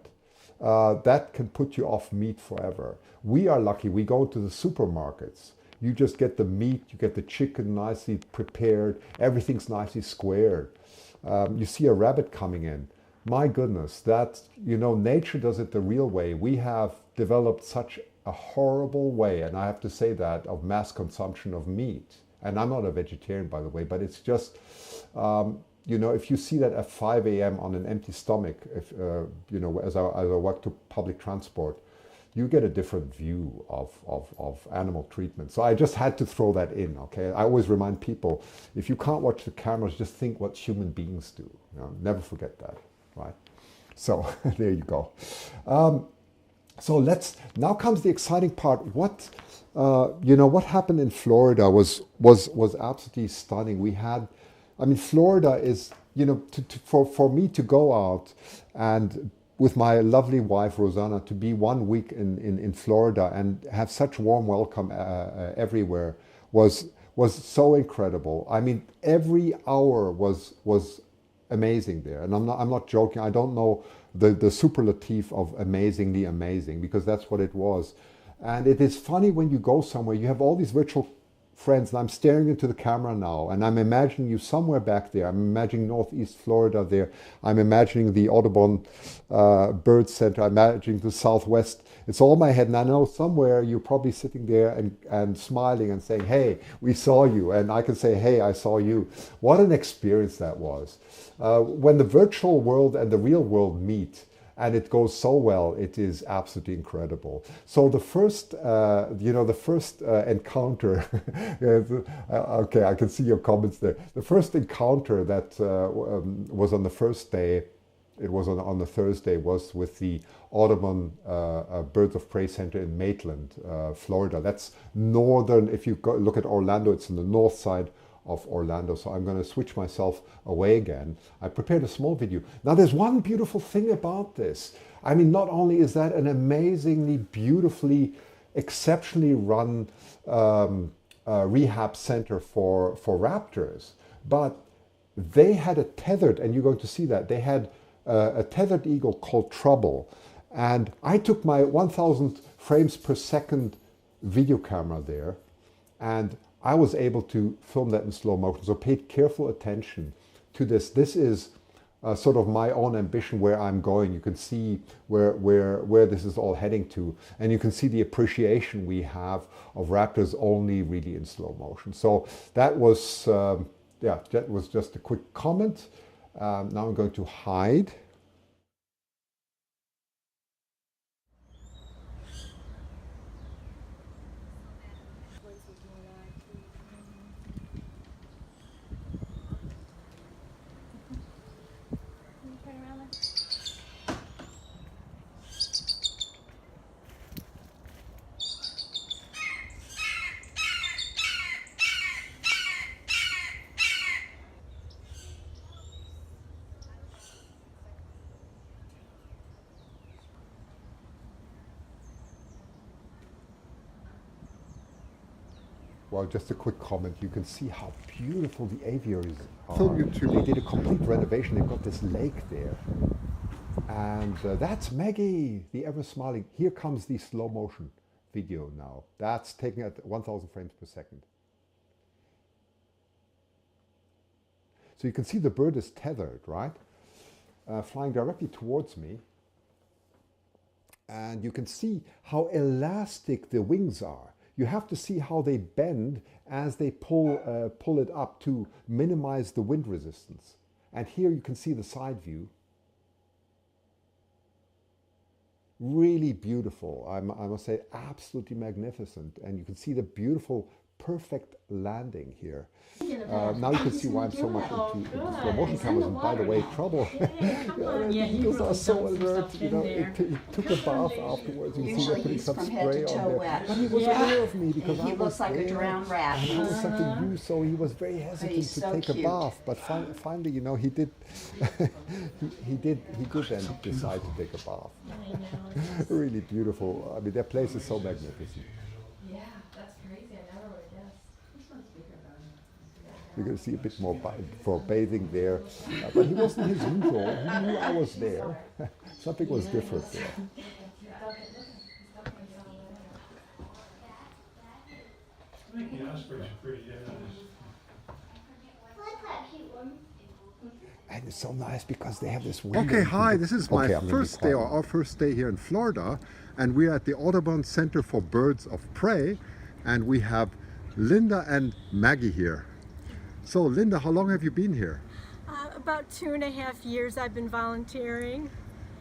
That can put you off meat forever. We are lucky. We go to the supermarkets. You just get the meat, you get the chicken nicely prepared. Everything's nicely squared. You see a rabbit coming in. My goodness, nature does it the real way. We have developed such a horrible way, and I have to say that, of mass consumption of meat. And I'm not a vegetarian, by the way, but it's just, if you see that at 5 a.m. on an empty stomach, as I work to public transport, you get a different view of animal treatment. So I just had to throw that in, okay? I always remind people, if you can't watch the cameras, just think what human beings do. Never forget that, right? So there you go. So now comes the exciting part. What happened in Florida was absolutely stunning. Florida is, for me to go out and with my lovely wife Rosanna to be 1 week in Florida and have such warm welcome everywhere was so incredible. I mean, every hour was amazing there, and I'm not joking. I don't know the superlative of amazingly amazing, because that's what it was. And it is funny when you go somewhere, you have all these virtual friends, and I'm staring into the camera now, and I'm imagining you somewhere back there. I'm imagining Northeast Florida there. I'm imagining the Audubon Bird Center. I'm imagining the Southwest. It's all in my head, and I know somewhere you're probably sitting there and smiling and saying, "Hey, we saw you," and I can say, "Hey, I saw you." What an experience that was. When the virtual world and the real world meet, and it goes so well, it is absolutely incredible. So the first encounter, okay, I can see your comments there. The first encounter that was on the first day, it was on the Thursday, was with the Audubon Birds of Prey Center in Maitland, Florida. That's northern. If you look at Orlando, it's on the north side of Orlando. So I'm going to switch myself away again. I prepared a small video. Now there's one beautiful thing about this. I mean, not only is that an amazingly, beautifully, exceptionally run rehab center for raptors, but they had a tethered, and you're going to see that, they had a tethered eagle called Trouble. And I took my 1000 frames per second video camera there, and I was able to film that in slow motion. So paid careful attention to this. This is sort of my own ambition, where I'm going. You can see where this is all heading to, and you can see the appreciation we have of raptors only really in slow motion. So that was that was just a quick comment. Now I'm going to hide. Well, just a quick comment. You can see how beautiful the aviaries are. They did a complete renovation. They've got this lake there. And that's Maggie, the ever smiling. Here comes the slow motion video now. That's taken at 1000 frames per second. So you can see the bird is tethered, right? Flying directly towards me. And you can see how elastic the wings are. You have to see how they bend as they pull it up to minimize the wind resistance. And here you can see the side view. Really beautiful. I must say, absolutely magnificent. And you can see the beautiful, perfect landing here. Now you can see why I'm so much into slow motion cameras. And by the way, Trouble, the eagles are so alert. You know, he took a bath afterwards. You see they're putting some spray on there. But he was aware of me because I was
like a drowned rat.
And I was something new, so he was very hesitant to take a bath. But finally, you know, he did. he did then decide to take a bath. Really beautiful. I mean, their place is so magnificent.
Yeah, that's crazy. I never would have guessed.
You're going to see a bit more for bathing there. But he wasn't his usual. He knew I was there. Something was different there.
I think the ospreys are pretty
And it's so nice because they have this window. Okay, hi, this is my first day, or our first day here in Florida. And we're at the Audubon Center for Birds of Prey. And we have Linda and Maggie here. So Linda, how long have you been here?
About 2.5 years I've been volunteering.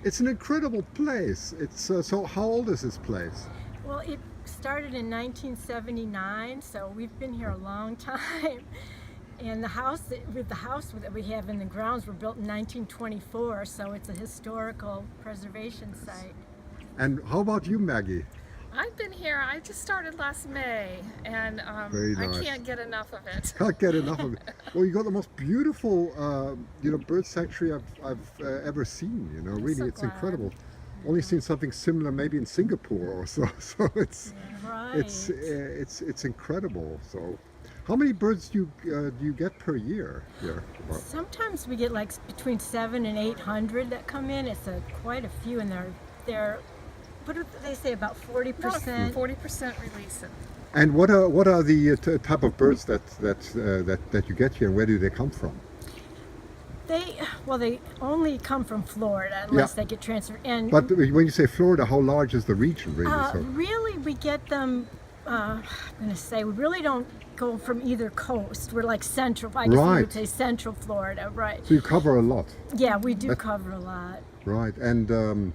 It's an incredible place. It's so how old is this place?
Well, it started in 1979, so we've been here a long time. And the house that we have in the grounds were built in 1924, so it's a historical preservation site.
And how about you, Maggie?
I've been here. I just started last May, and
Very nice.
I can't get enough of it.
Can't get enough of it. Well, you got the most beautiful, bird sanctuary I've ever seen. You know, really,
so
it's
glad.
incredible. Only seen something similar maybe in Singapore or so. So it's
Right.
it's incredible. So, how many birds do you get per year here?
Sometimes we get like between 700 and 800 that come in. It's quite a few, and they're what do they say, about 40%?
40% releasing.
And what are the type of birds that you get here, and where do they come from?
They only come from Florida unless they get transferred. And
But when you say Florida, how large is the region really?
really, we get them. I'm going to say we really don't go from either coast. We're like central. I guess we would say central Florida, right?
So you cover a lot.
Yeah, we do cover a lot.
Right, and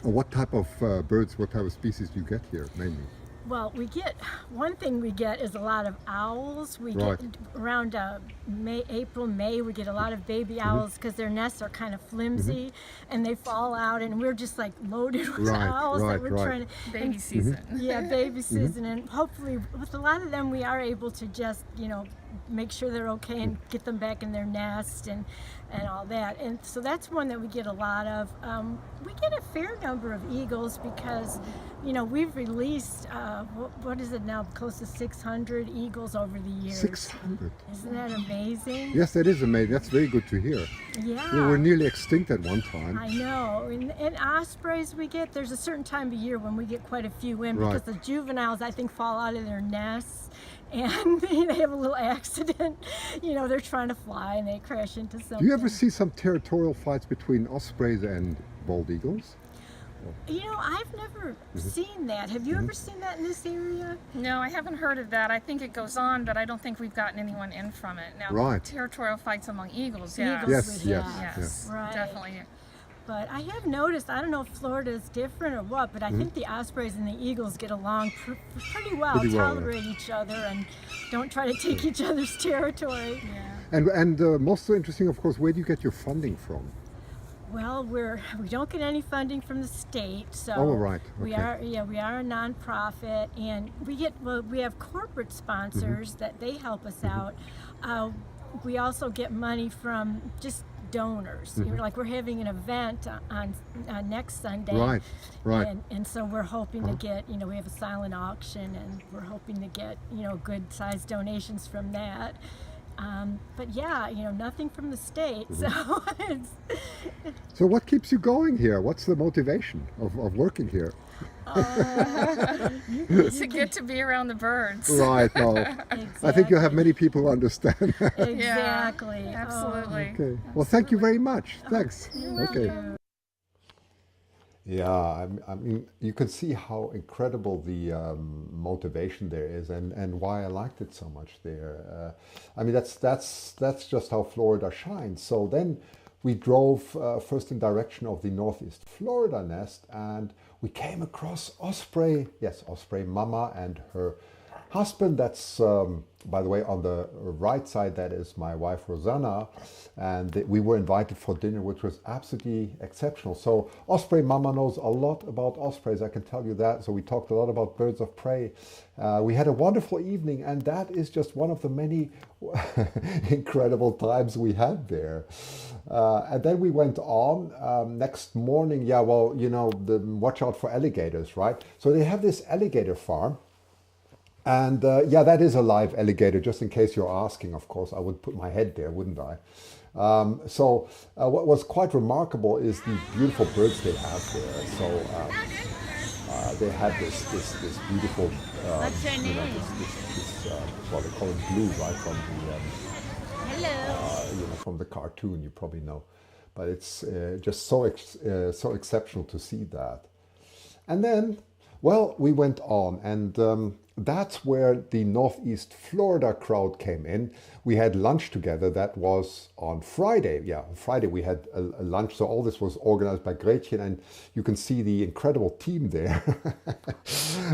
what type of birds, what type of species do you get here mainly?
Well, one thing we get is a lot of owls. We
Right.
get around April, May, we get a lot of baby owls because their nests are kind of flimsy and they fall out, and we're just like loaded with owls that we're trying to.
Baby season.
Yeah, baby season, and hopefully with a lot of them we are able to just, make sure they're okay and get them back in their nest and all that. And so that's one that we get a lot of. We get a fair number of eagles because, we've released, what is it now, close to 600 eagles over the years.
600.
Isn't that amazing?
Yes, that is amazing. That's very good to hear.
Yeah.
We were nearly extinct at one time.
I know. And ospreys there's a certain time of year when we get quite a few in because the juveniles, I think, fall out of their nests and they have a little accident. They're trying to fly and they crash into something.
Do you ever see some territorial fights between ospreys and bald eagles?
I've never seen that. Have you ever seen that in this area?
No, I haven't heard of that. I think it goes on, but I don't think we've gotten anyone in from it. Now,
Right.
territorial fights among eagles, yeah.
Eagles.
Yes,
Right.
definitely.
But I have noticed, I don't know if Florida is different or what, but I think the ospreys and the eagles get along pretty well, tolerate each other, and don't try to take each other's territory.
Yeah.
And most interesting, of course, where do you get your funding from?
Well, we don't get any funding from the state, so
Oh, right.
we
Okay.
are a nonprofit, and we have corporate sponsors that they help us out. We also get money from just donors. Like we're having an event on next Sunday,
Right.
And so we're hoping to get, we have a silent auction, and we're hoping to get good sized donations from that. But yeah, nothing from the state. So
So what keeps you going here? What's the motivation of working here?
To get to be around the birds.
Right. No. I think you have many people who understand.
Exactly.
Yeah, absolutely.
Okay. Well, thank you very much. Thanks. Okay. Yeah, I mean, you can see how incredible the motivation there is, and why I liked it so much there. I mean, that's just how Florida shines. So then we drove first in direction of the Northeast Florida nest, and we came across Osprey Mama and her husband. That's, by the way, on the right side, that is my wife Rosanna, and we were invited for dinner, which was absolutely exceptional. So Osprey Mama knows a lot about ospreys, I can tell you that. So we talked a lot about birds of prey. We had a wonderful evening, and that is just one of the many incredible times we had there. And then we went on next morning. Yeah, well, watch out for alligators, right? So they have this alligator farm. And yeah, that is a live alligator, just in case you're asking, of course. I would put my head there, wouldn't I? So what was quite remarkable is the beautiful birds they have there. So they had this beautiful,
What's your name?
well, they call it blue, right, from
Hello.
from the cartoon, you probably know. But it's just so exceptional to see that. And then, well, we went on, and that's where the Northeast Florida crowd came in. We had lunch together. That was on Friday. Yeah, on Friday we had a lunch. So all this was organized by Gretchen, and you can see the incredible team there.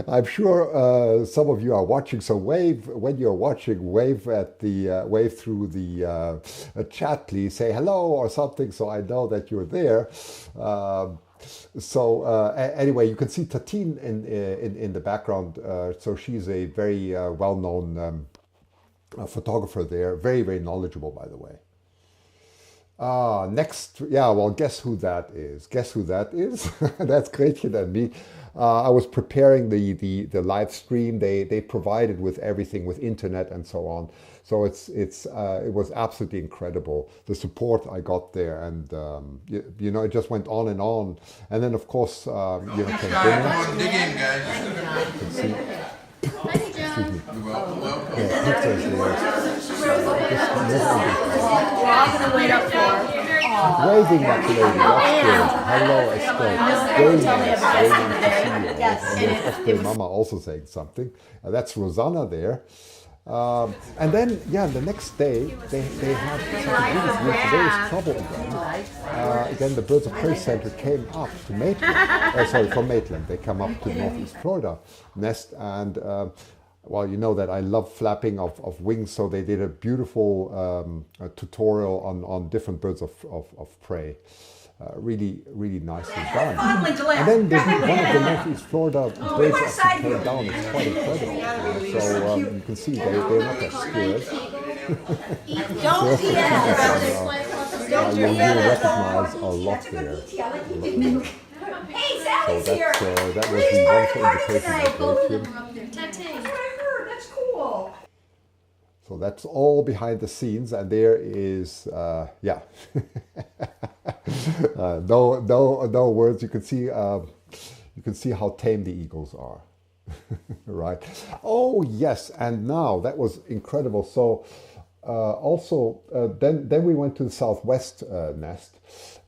I'm sure some of you are watching. So wave when you're watching. Wave at the wave through the chat, please. Say hello or something, so I know that you're there. So anyway, you can see Tatine in the background. So she's a very well-known photographer there. Very, very knowledgeable, by the way. Next, yeah, well, guess who that is? Guess who that is? That's Gretchen and me. I was preparing the live stream. They provided with everything, with internet and so on. So it was absolutely incredible, the support I got there, and it just went on, and then of course came dinner.
Dig in, guys.
You can see.
Welcome.
Yeah, pizzas waving at the lady. That's good. Hello, Estelle. Very nice. Very nice to see you. Mama also saying something. That's Rosanna there. And then, yeah, the next day they had such a beautiful, there is trouble again. again, the Birds of Prey Center came up to Maitland, from Maitland. They come up to Northeast Florida nest, and well, you know that I love flapping of wings, so they did a beautiful tutorial on different birds of prey. Really nicely done. And then one of the Northeast Florida birds actually came down. It's quite incredible. So you can see they're not that scared.
Don't
You'll recognize a lot there.
Hey, Sally's here.
So that was the wonderful invitation I gave him.
That's cool.
So that's all behind the scenes, and there is, yeah, no words. You can see how tame the eagles are, right? Oh yes, and now that was incredible. So also, then we went to the Southwest nest,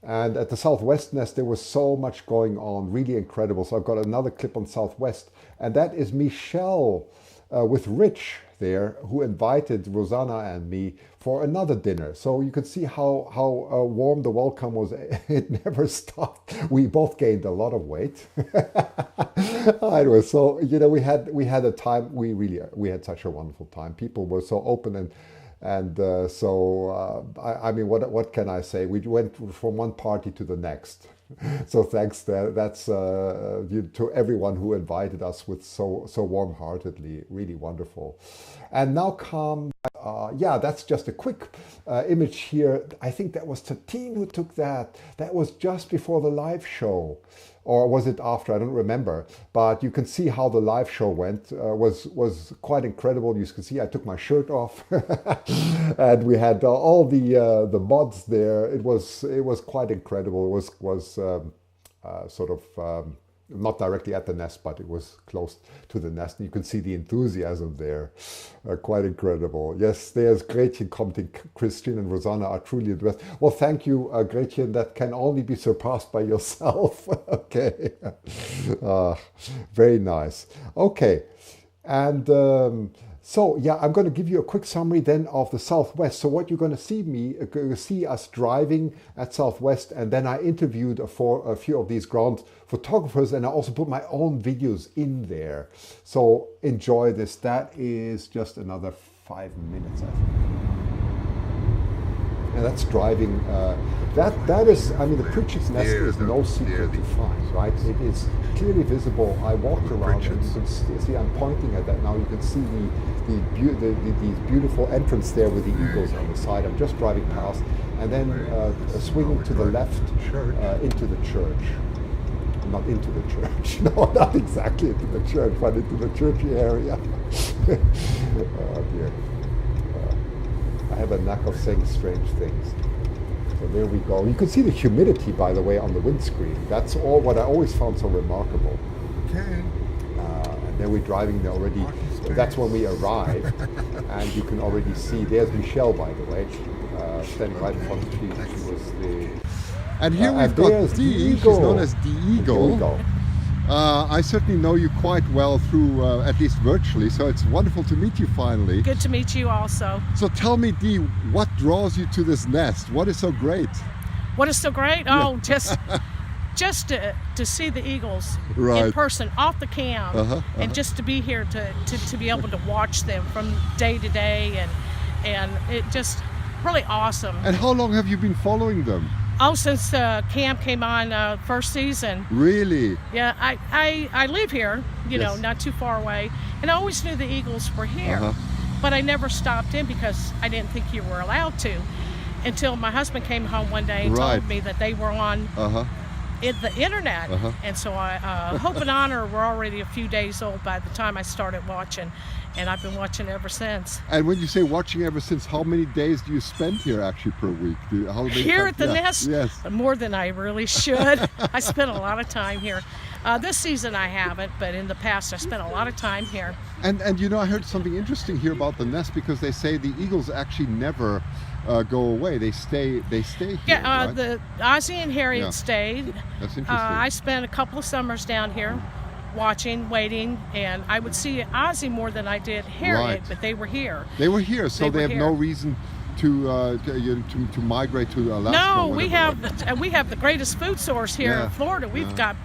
and at the Southwest nest there was so much going on, really incredible. So I've got another clip on Southwest, and that is Michelle with Rich there, who invited Rosanna and me for another dinner. So you could see how warm the welcome was. It never stopped. We both gained a lot of weight. Anyway, so you know, we had a time. We had such a wonderful time. People were so open and so I mean, what can I say? We went from one party to the next. So thanks to everyone who invited us with so warm-heartedly. Really wonderful. And now come, yeah, that's just a quick image here. I think that was Tatine who took that. That was just before the live show. Or was it after? I don't remember. But you can see how the live show went. Was quite incredible. You can see I took my shirt off, and we had all the mods there. It was quite incredible. It was sort of not directly at the nest, but it was close to the nest. And you can see the enthusiasm there. Quite incredible. Yes, there's Gretchen commenting, Christian and Rosanna are truly the best. Well, thank you, Gretchen. That can only be surpassed by yourself. Okay. Very nice. Okay. And so, yeah, I'm going to give you a quick summary then of the Southwest. So what you're going to see us driving at Southwest, and then I interviewed for a few of these ground photographers, and I also put my own videos in there. So enjoy this. That is just another 5 minutes, I think. And that's driving. That is, I mean, the Pritchett's nest is no secret to find, right? It is clearly visible. I walked around and you can see, I'm pointing at that now. You can see the beautiful entrance there with the eagles on the side. I'm just driving past, and then swinging to the left into the church. Not into the church. No, not exactly into the church, but into the churchy area. Oh dear. I have a knack of saying strange things. So there we go. You can see the humidity, by the way, on the windscreen. That's all what I always found so remarkable.
Okay.
And then we're driving there already. That's when we arrived. And you can already see, there's Michelle, by the way, standing right in front of me. She was the...
And here we've got Dee. She's known as the Eagle. I certainly know you quite well through, at least virtually, so it's wonderful to meet you finally.
Good to meet you also.
So tell me, Dee, what draws you to this nest? What is so great?
What is so great? Oh, just to see the eagles in person, off the cam, and just to be here to be able to watch them from day to day, and it just really awesome.
And how long have you been following them?
Oh, since camp came on first season.
Really?
Yeah, I live here, you know, not too far away, and I always knew the eagles were here, but I never stopped in because I didn't think you were allowed to, until my husband came home one day and told me that they were on the internet, and so Hope and Honor were already a few days old by the time I started watching, and I've been watching ever since.
And when you say watching ever since, how many days do you spend here actually per week?
Here at the nest? Yes. More than I really should. I spent a lot of time here. This season I haven't, but in the past I spent a lot of time here.
And you know, I heard something interesting here about the nest, because they say the eagles actually never go away. They stay here. Yeah, right?
The Ozzie and Harriet stayed.
That's interesting.
I spent a couple of summers down here watching, waiting, and I would see Ozzie more than I did Harriet, but they were here.
They were here, so they have no reason to migrate to Alaska?
No,
or
we
whatever,
have we have the greatest food source here
Yeah,
in Florida. We've
yeah.
got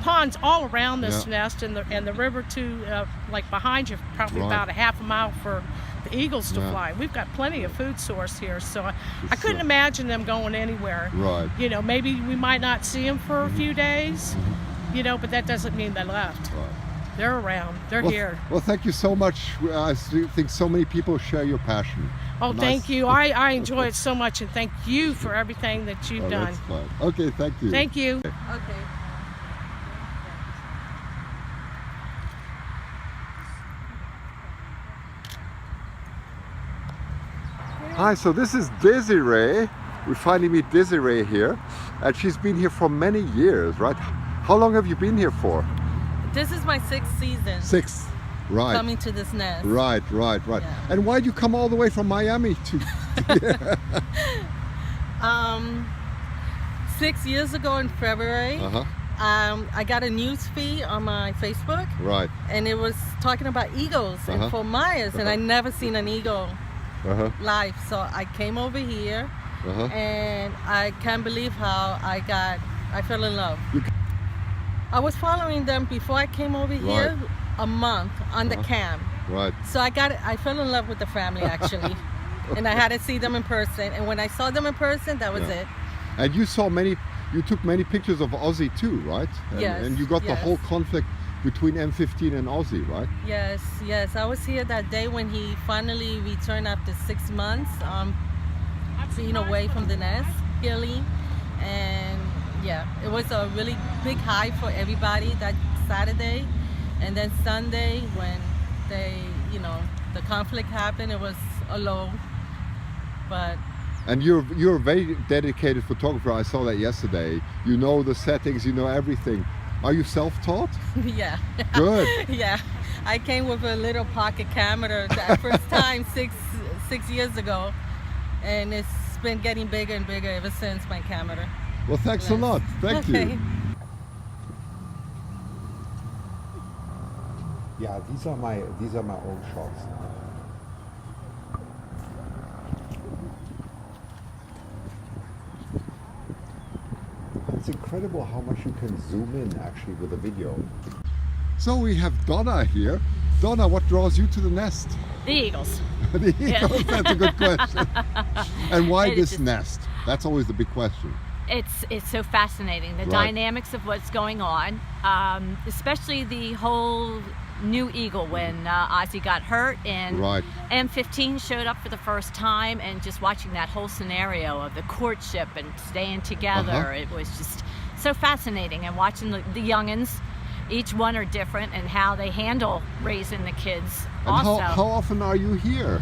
ponds all around this
Yeah.
nest, and the river to like behind you, probably
Right.
about a half a mile for the eagles to
Yeah.
fly. We've got plenty of food source here, so I
For
couldn't
sure.
imagine them going anywhere.
Right.
You know, maybe we might not see them for a few days, you know, but that doesn't mean they left.
Right.
They're around. They're
Well,
here.
well, thank you so much. I think so many people share your passion.
Oh,
Nice.
thank you. I enjoy it so much, and thank you for everything that you've
Oh,
done.
that's fine. Okay, thank you.
Thank you.
Okay.
Hi, so this is Desiree. We finally meet Desiree here, and she's been here for many years, right? How long have you been here for?
This is my 6th season
6. Right.
coming to this nest.
Right.
Yeah.
And why'd you come all the way from Miami to
6 years ago in February,
Uh-huh.
I got a news feed on my Facebook,
Right.
and it was talking about eagles
Uh-huh.
in Fort Myers, and I never seen an eagle
Uh-huh.
live. So I came over here,
Uh-huh.
and I can't believe how I fell in love. I was following them before I came over here a month on the cam.
Right.
So I fell in love with the family actually. And I had to see them in person. And when I saw them in person, that was
Yeah.
it.
And you took many pictures of Aussie too, right?
Yes,
And you got the
yes.
whole conflict between M15 and Aussie, right?
Yes. I was here that day when he finally returned after 6 months, being away from the nest, healing. And yeah, it was a really big high for everybody that Saturday. And then Sunday when the conflict happened, it was a low. But
And you're a very dedicated photographer. I saw that yesterday. You know the settings, you know everything. Are you self-taught?
yeah.
Good.
Yeah, I came with a little pocket camera that first time six years ago, and it's been getting bigger and bigger ever since my camera.
Well, thanks a lot. Thank
Okay.
you.
Yeah, these are my own shots. It's incredible how much you can zoom in actually with a video.
So we have Donna here. Donna, what draws you to the nest?
The eagles.
The eagles, that's a good question. And why
It is
this
just-
nest? That's always the big question.
It's so fascinating, the
Right.
dynamics of what's going on, especially the whole new eagle when Ozzy got hurt and
Right.
M15 showed up for the first time, and just watching that whole scenario of the courtship and staying together,
Uh-huh.
it was just so fascinating. And watching the youngins, each one are different, and how they handle raising the kids.
And
also,
how often are you here?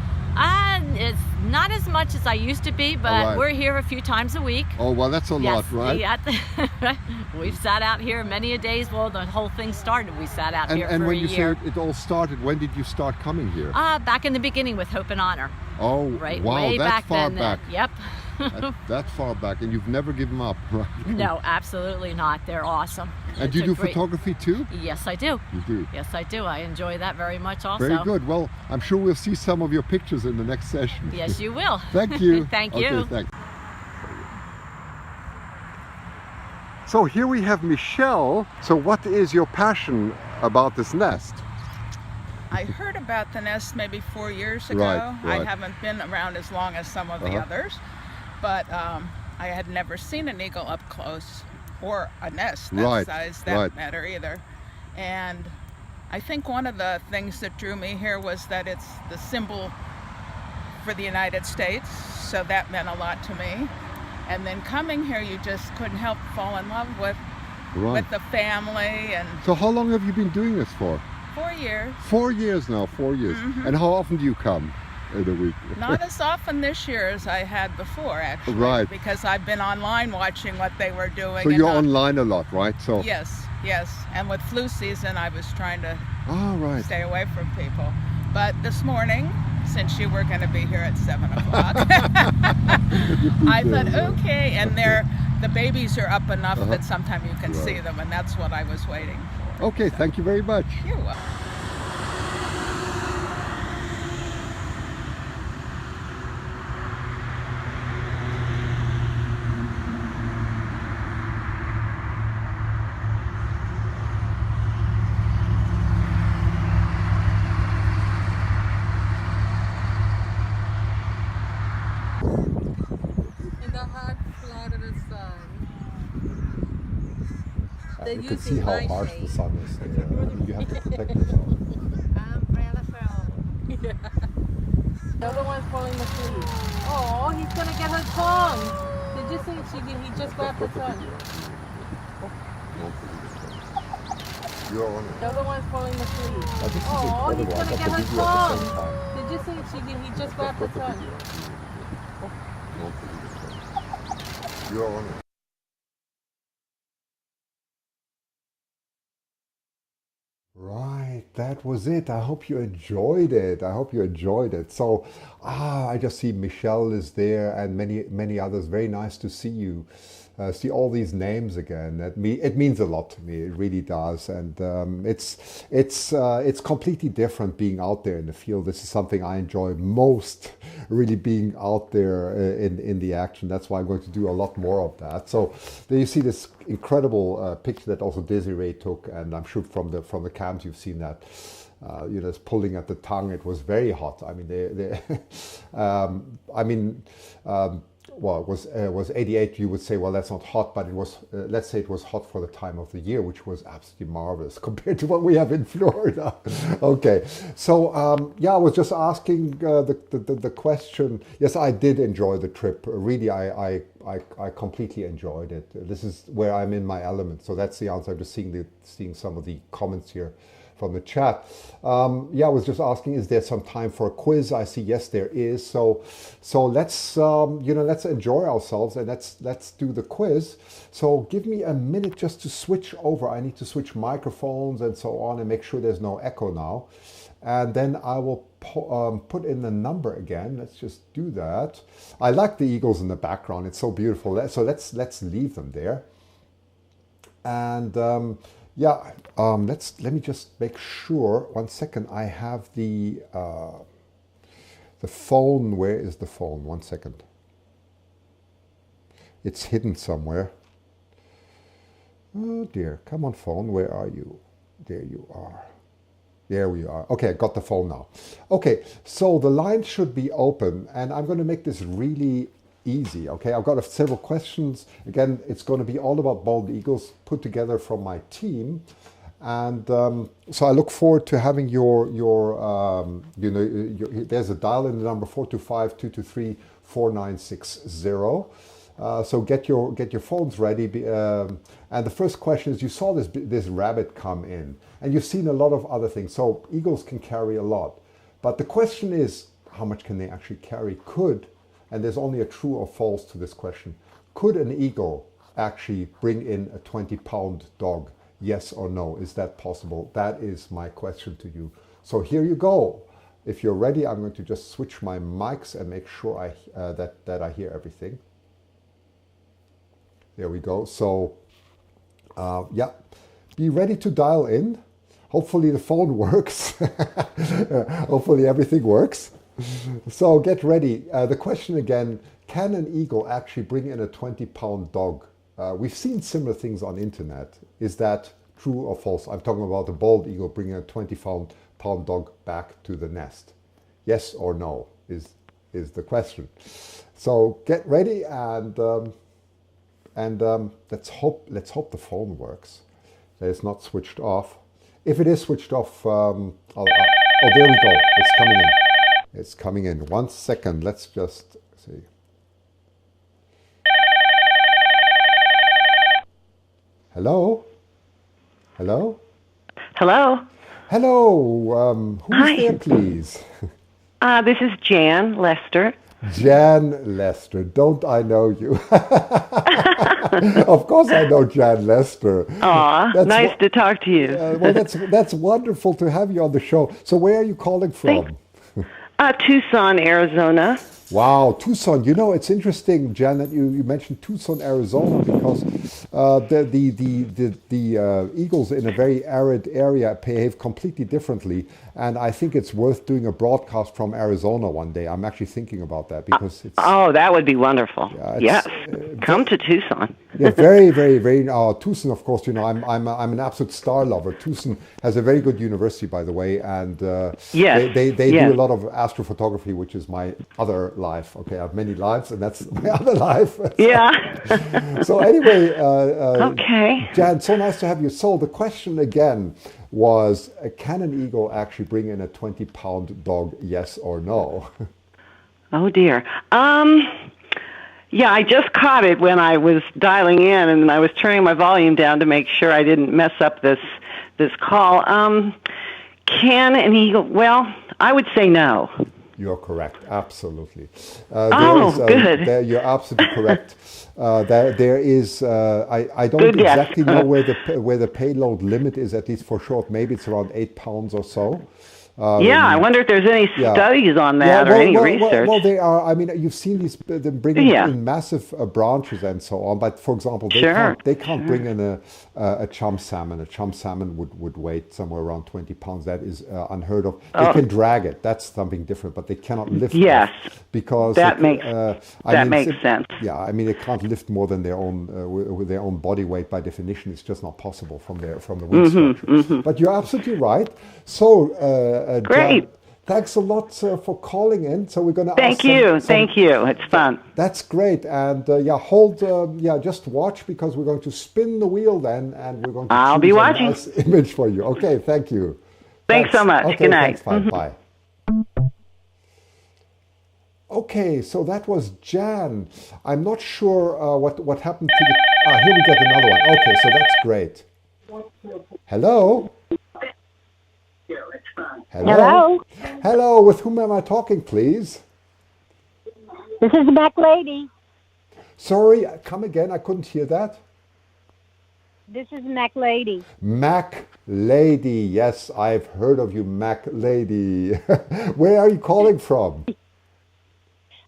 it's not as much as I used to be, but
Alright.
we're here a few times a week.
Oh, well, that's a lot, right?
Yeah, we've sat out here many a days. Well, the whole thing started. We sat out here
And
for
when
a
you
year.
say it all started, when did you start coming here?
Back in the beginning with Hope and Honor.
Oh,
Right,
wow,
way
that
back
far
then.
back.
Yep.
That far back, and you've never given up, right?
No, absolutely not. They're awesome.
And
It's
do you
a
do
great-
photography too?
Yes, I do.
You do.
Yes, I do. I enjoy that very much also.
Very good. Well, I'm sure we'll see some of your pictures in the next session.
Yes, you will.
Thank you.
Thank
Okay,
you.
thanks. So here we have Michelle. So what is your passion about this nest?
I heard about the nest maybe 4 years ago.
Right, right.
I haven't been around as long as some of the
Uh-huh.
others, but I had never seen an eagle up close or a nest that
Right,
size that
right.
matter either. And I think one of the things that drew me here was that it's the symbol for the United States, so that meant a lot to me. And then coming here, you just couldn't help fall in love with
Right.
the family. And
So how long have you been doing this for?
4 years.
4 years now, 4 years.
Mhm.
And how often do you come in a week?
Not as often this year as I had before, actually.
Right.
Because I've been online watching what they were doing.
So
and
you're
not-
online a lot, right? So
Yes. And with flu season, I was trying to
Oh, right.
stay away from people. But this morning, since you were going to be here at 7 o'clock, I thought, okay. And the babies are up enough
Uh-huh.
that sometime you can see
Right.
them, and that's what I was waiting for.
Okay, thank you very much.
You're welcome.
They're
You can see
using
how
my
harsh the
shade.
sun is. You have to protect yourself.
Umbrella for all. Yeah. The other one's falling asleep. Oh, he's gonna get her tongue. Did you see? He just grabbed the tongue.
You're on it.
The other one's falling asleep.
This is
Oh, he's
incredible. I
gonna
got
get
the
her
video at the same
tongue.
time.
Did you see? He just grabbed the tongue.
You're on it.
Right, that was it. I hope you enjoyed it. I hope you enjoyed it. So, I just see Michelle is there and many others. Very nice to see you. See all these names again. It means a lot to me. It really does, and it's completely different being out there in the field. This is something I enjoy most, really being out there in the action. That's why I'm going to do a lot more of that. So there you see this incredible picture that also Desiree took, and I'm sure from the cams you've seen that. It's pulling at the tongue. It was very hot. I mean, well, it was 88. You would say, well, that's not hot, but it was. Let's say it was hot for the time of the year, which was absolutely marvelous compared to what we have in Florida. Okay, so yeah, I was just asking the question. Yes, I did enjoy the trip. Really, I completely enjoyed it. This is where I'm in my element. So that's the answer. I'm just seeing some of the comments here from the chat. Yeah, I was just asking, is there some time for a quiz? I see, yes, there is. So let's let's enjoy ourselves and let's do the quiz. So give me a minute just to switch over. I need to switch microphones and so on and make sure there's no echo now. And then I will put in the number again. Let's just do that. I like the eagles in the background. It's so beautiful. So let's leave them there. And yeah, let me just make sure. 1 second. I have the phone. Where is the phone? 1 second. It's hidden somewhere. Oh dear. Come on, phone. Where are you? There you are. There we are. Okay, I got the phone now. Okay, so the line should be open, and I'm going to make this really easy. Okay, I've got several questions. Again, it's going to be all about bald eagles put together from my team, and so I look forward to having your there's a dial in the number 425-223-4960. So get your phones ready. And the first question is: you saw this rabbit come in, and you've seen a lot of other things. So eagles can carry a lot, but the question is, how much can they actually carry? And there's only a true or false to this question. Could an eagle actually bring in a 20-pound dog? Yes or no? Is that possible? That is my question to you. So here you go. If you're ready, I'm going to just switch my mics and make sure that I hear everything. There we go. So yeah, be ready to dial in. Hopefully the phone works. Hopefully everything works. So get ready. The question again, can an eagle actually bring in a 20-pound dog? We've seen similar things on internet. Is that true or false? I'm talking about a bald eagle bringing a 20-pound dog back to the nest. Yes or no is the question. So get ready and let's hope the phone works. That it's not switched off. If it is switched off, oh, there we go. It's coming in. It's coming in. 1 second. Let's just see. Hello? Hello?
Hello?
Hello. Who's there, please?
This is Jan Lester.
Jan Lester. Don't I know you? Of course I know Jan Lester.
Aw, nice to talk to you.
Well, that's wonderful to have you on the show. So where are you calling from?
Tucson, Arizona.
Wow, Tucson. You know, it's interesting, Jan, that you mentioned Tucson, Arizona, because the eagles in a very arid area behave completely differently. And I think it's worth doing a broadcast from Arizona one day. I'm actually thinking about that because it's...
Oh, that would be wonderful. Yes, come to Tucson.
Yeah, very, very, very. Tucson, of course, I'm an absolute star lover. Tucson has a very good university, by the way, and
Yes,
they
yes.
do a lot of astrophotography, which is my other life. Okay, I have many lives, and that's my other life.
Yeah.
So anyway,
Okay.
Jan, so nice to have you. So the question again was, can an eagle actually bring in a 20-pound dog, yes or no?
Oh dear. Yeah, I just caught it when I was dialing in, and I was turning my volume down to make sure I didn't mess up this call. Can an eagle? Well, I would say no.
You're correct, absolutely.
Good.
You're absolutely correct. There is. I don't
Good guess.
exactly know where the payload limit is. At least for short, maybe it's around 8 pounds or so.
Yeah, I wonder if there's any studies on that or any research.
Well, they are. I mean, you've seen them bringing in massive branches and so on. But for example, they can't bring in a chum salmon. A chum salmon would weigh somewhere around 20 pounds. That is unheard of. They can drag it. That's something different. But they cannot lift it. Because
that makes sense.
Yeah, I mean, they can't lift more than their own with their own body weight by definition. It's just not possible from the wing structure. But you're absolutely right. So.
Great.
John, thanks a lot for calling in. So we're going to
Thank you. It's fun.
That's great. And hold. Just watch because we're going to spin the wheel then, and we're going to.
I'll be watching.
A nice image for you. Okay. Thank you.
Thanks so much.
Okay,
Good night.
Thanks, bye. Okay, so that was Jan. I'm not sure what happened to the. Here we get another one. Okay, so that's great. Hello.
Hello.
Hello, with whom am I talking, please?
This is the Mac Lady.
Sorry, come again. I couldn't hear that.
This is Mac Lady.
Mac Lady. Yes, I've heard of you, Mac Lady. Where are you calling from?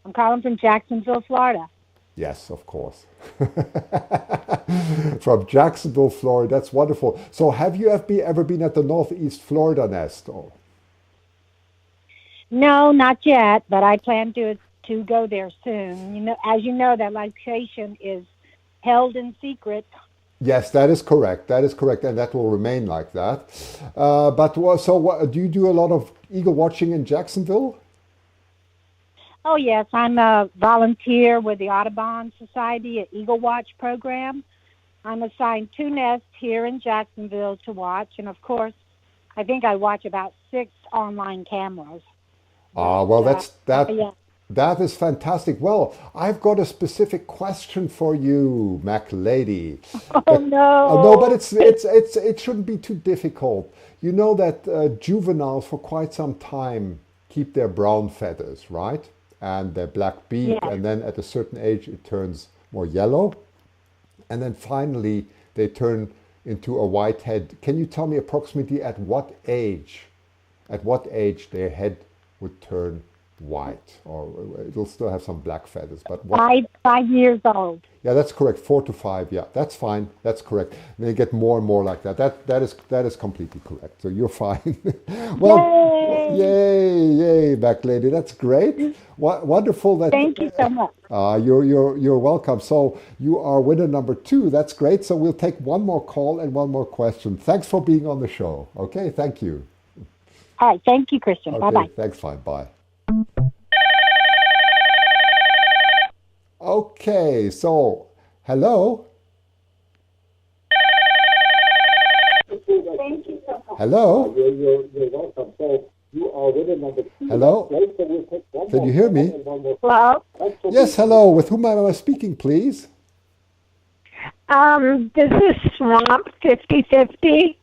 I'm calling from Jacksonville, Florida.
Yes, of course. From Jacksonville, Florida. That's wonderful. So have you ever been at the Northeast Florida nest? Oh.
No, not yet, but I plan to go there soon. As you know, that location is held in secret.
Yes, that is correct. And that will remain like that. Do you do a lot of eagle watching in Jacksonville?
Oh, yes. I'm a volunteer with the Audubon Society, an Eagle Watch program. I'm assigned 2 nests here in Jacksonville to watch. And, of course, I think I watch about 6 online cameras.
That is fantastic. Well, I've got a specific question for you, Mac Lady.
Oh, no.
No, but it shouldn't be too difficult. You know that juveniles for quite some time keep their brown feathers, right? And their black beak, and then at a certain age it turns more yellow, and then finally they turn into a white head. Can you tell me approximately at what age their head would turn white, or it'll still have some black feathers? But
5 years old.
Yeah, that's correct. 4 to 5. Yeah, that's fine. That's correct. And they get more and more like that. That is completely correct. So you're fine. Well, yay, Mac Lady. That's great. Wonderful.
Thank you so much.
You're welcome. So you are winner number 2. That's great. So we'll take one more call and one more question. Thanks for being on the show. Okay, thank you.
All right, thank you, Christian.
Okay,
Bye-bye.
Thanks, fine. Bye. Okay, so hello.
Thank you so much.
Hello.
You're welcome. So you are winner number 2.
Hello. Can you hear me?
Hello.
Yes, hello. With whom am I speaking, please?
This is Swamp 5050.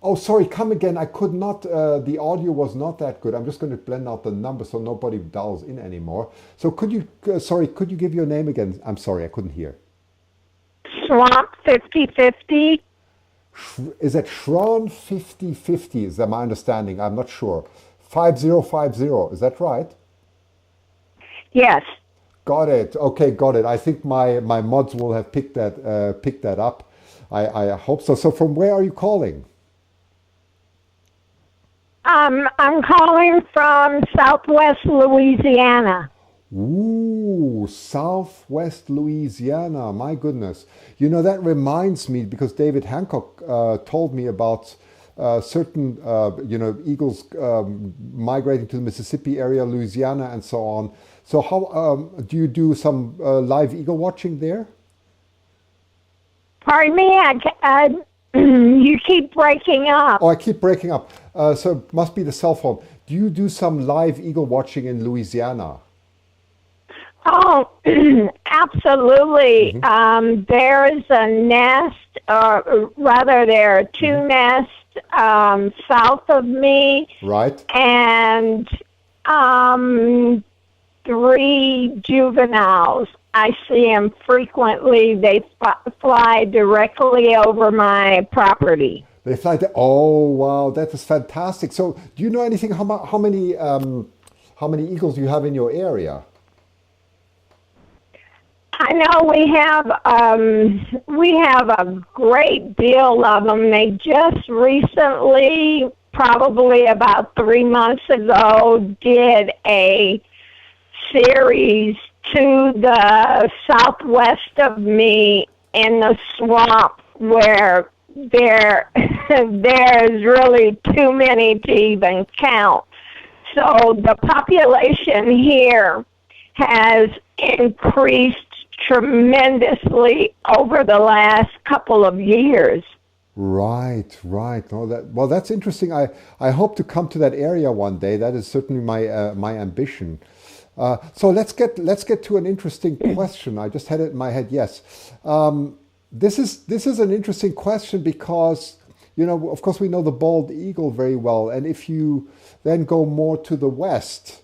Oh, sorry, come again. I could not, the audio was not that good. I'm just going to blend out the number so nobody dials in anymore. So could you give your name again? I'm sorry, I couldn't hear.
Swamp 5050.
Is it Shron 5050? Is that my understanding? I'm not sure. 5050, is that right?
Yes.
Got it. Okay, got it. I think my mods will have picked that up. I hope so. So from where are you calling?
I'm calling from Southwest Louisiana.
Ooh, Southwest Louisiana. My goodness. You know, that reminds me because David Hancock told me about certain, eagles migrating to the Mississippi area, Louisiana, and so on. So, how do you do some live eagle watching there?
Pardon me, you keep breaking up.
Oh, I keep breaking up. So, it must be the cell phone. Do you do some live eagle watching in Louisiana?
Oh, absolutely. There is a nest, or rather, there are two nests south of me.
Right.
And 3 juveniles. I see them frequently. They fly directly over my property.
They fly there. Oh, wow, that is fantastic. So, do you know anything? How many eagles do you have in your area?
I know we have a great deal of them. They just recently, probably about 3 months ago, did a series to the southwest of me in the swamp where there's really too many to even count. So the population here has increased tremendously over the last couple of years.
Right. No, that's interesting. I hope to come to that area one day. That is certainly my ambition. So let's get to an interesting question. I just had it in my head. Yes, this is an interesting question because of course we know the bald eagle very well, and if you then go more to the west,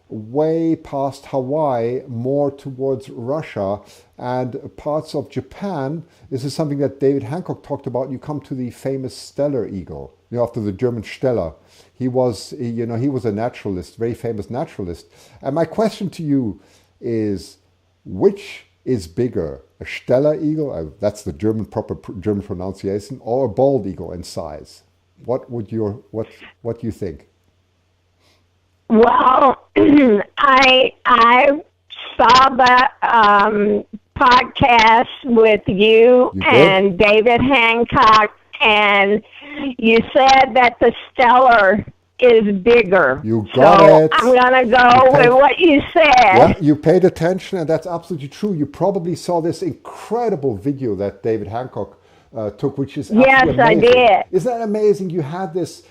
way past Hawaii, more towards Russia and parts of Japan, this is something that David Hancock talked about. You come to the famous Steller eagle, after the German Steller. He was a naturalist, very famous naturalist. And my question to you is, which is bigger, a Steller eagle, that's the proper German pronunciation, or a bald eagle in size? What do you think?
Well, I saw the podcast with you and David Hancock, and you said that the Steller is bigger.
You got it.
I'm going to go with what you said.
Yeah, you paid attention, and that's absolutely true. You probably saw this incredible video that David Hancock took, which is
yes, I did.
Isn't that amazing? You had this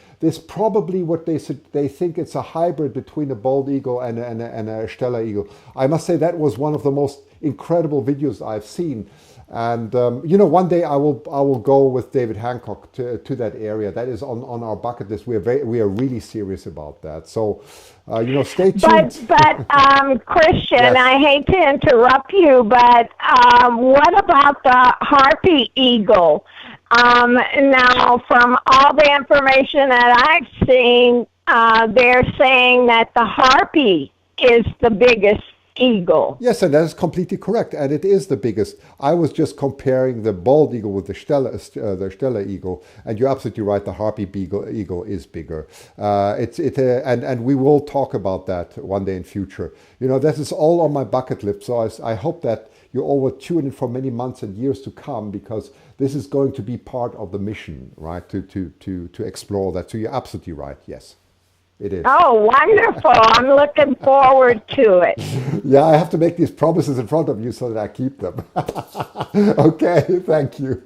probably what they think it's a hybrid between a bald eagle and a Steller eagle. I must say that was one of the most incredible videos I've seen. And one day I will go with David Hancock to that area. That is on our bucket list. We are really serious about that. So stay tuned.
But Christian, yes. I hate to interrupt you, but what about the harpy eagle? Now, from all the information that I've seen, they're saying that the harpy is the biggest eagle.
Yes, and that is completely correct, and it is the biggest. I was just comparing the bald eagle with the Steller eagle, and you're absolutely right. The harpy eagle is bigger. And we will talk about that one day in future. This is all on my bucket list. So I hope that you all will tune in for many months and years to come, because this is going to be part of the mission, right? To explore that. So you're absolutely right. Yes. It is.
Oh, wonderful. I'm looking forward to it.
Yeah, I have to make these promises in front of you so that I keep them. Okay, thank you.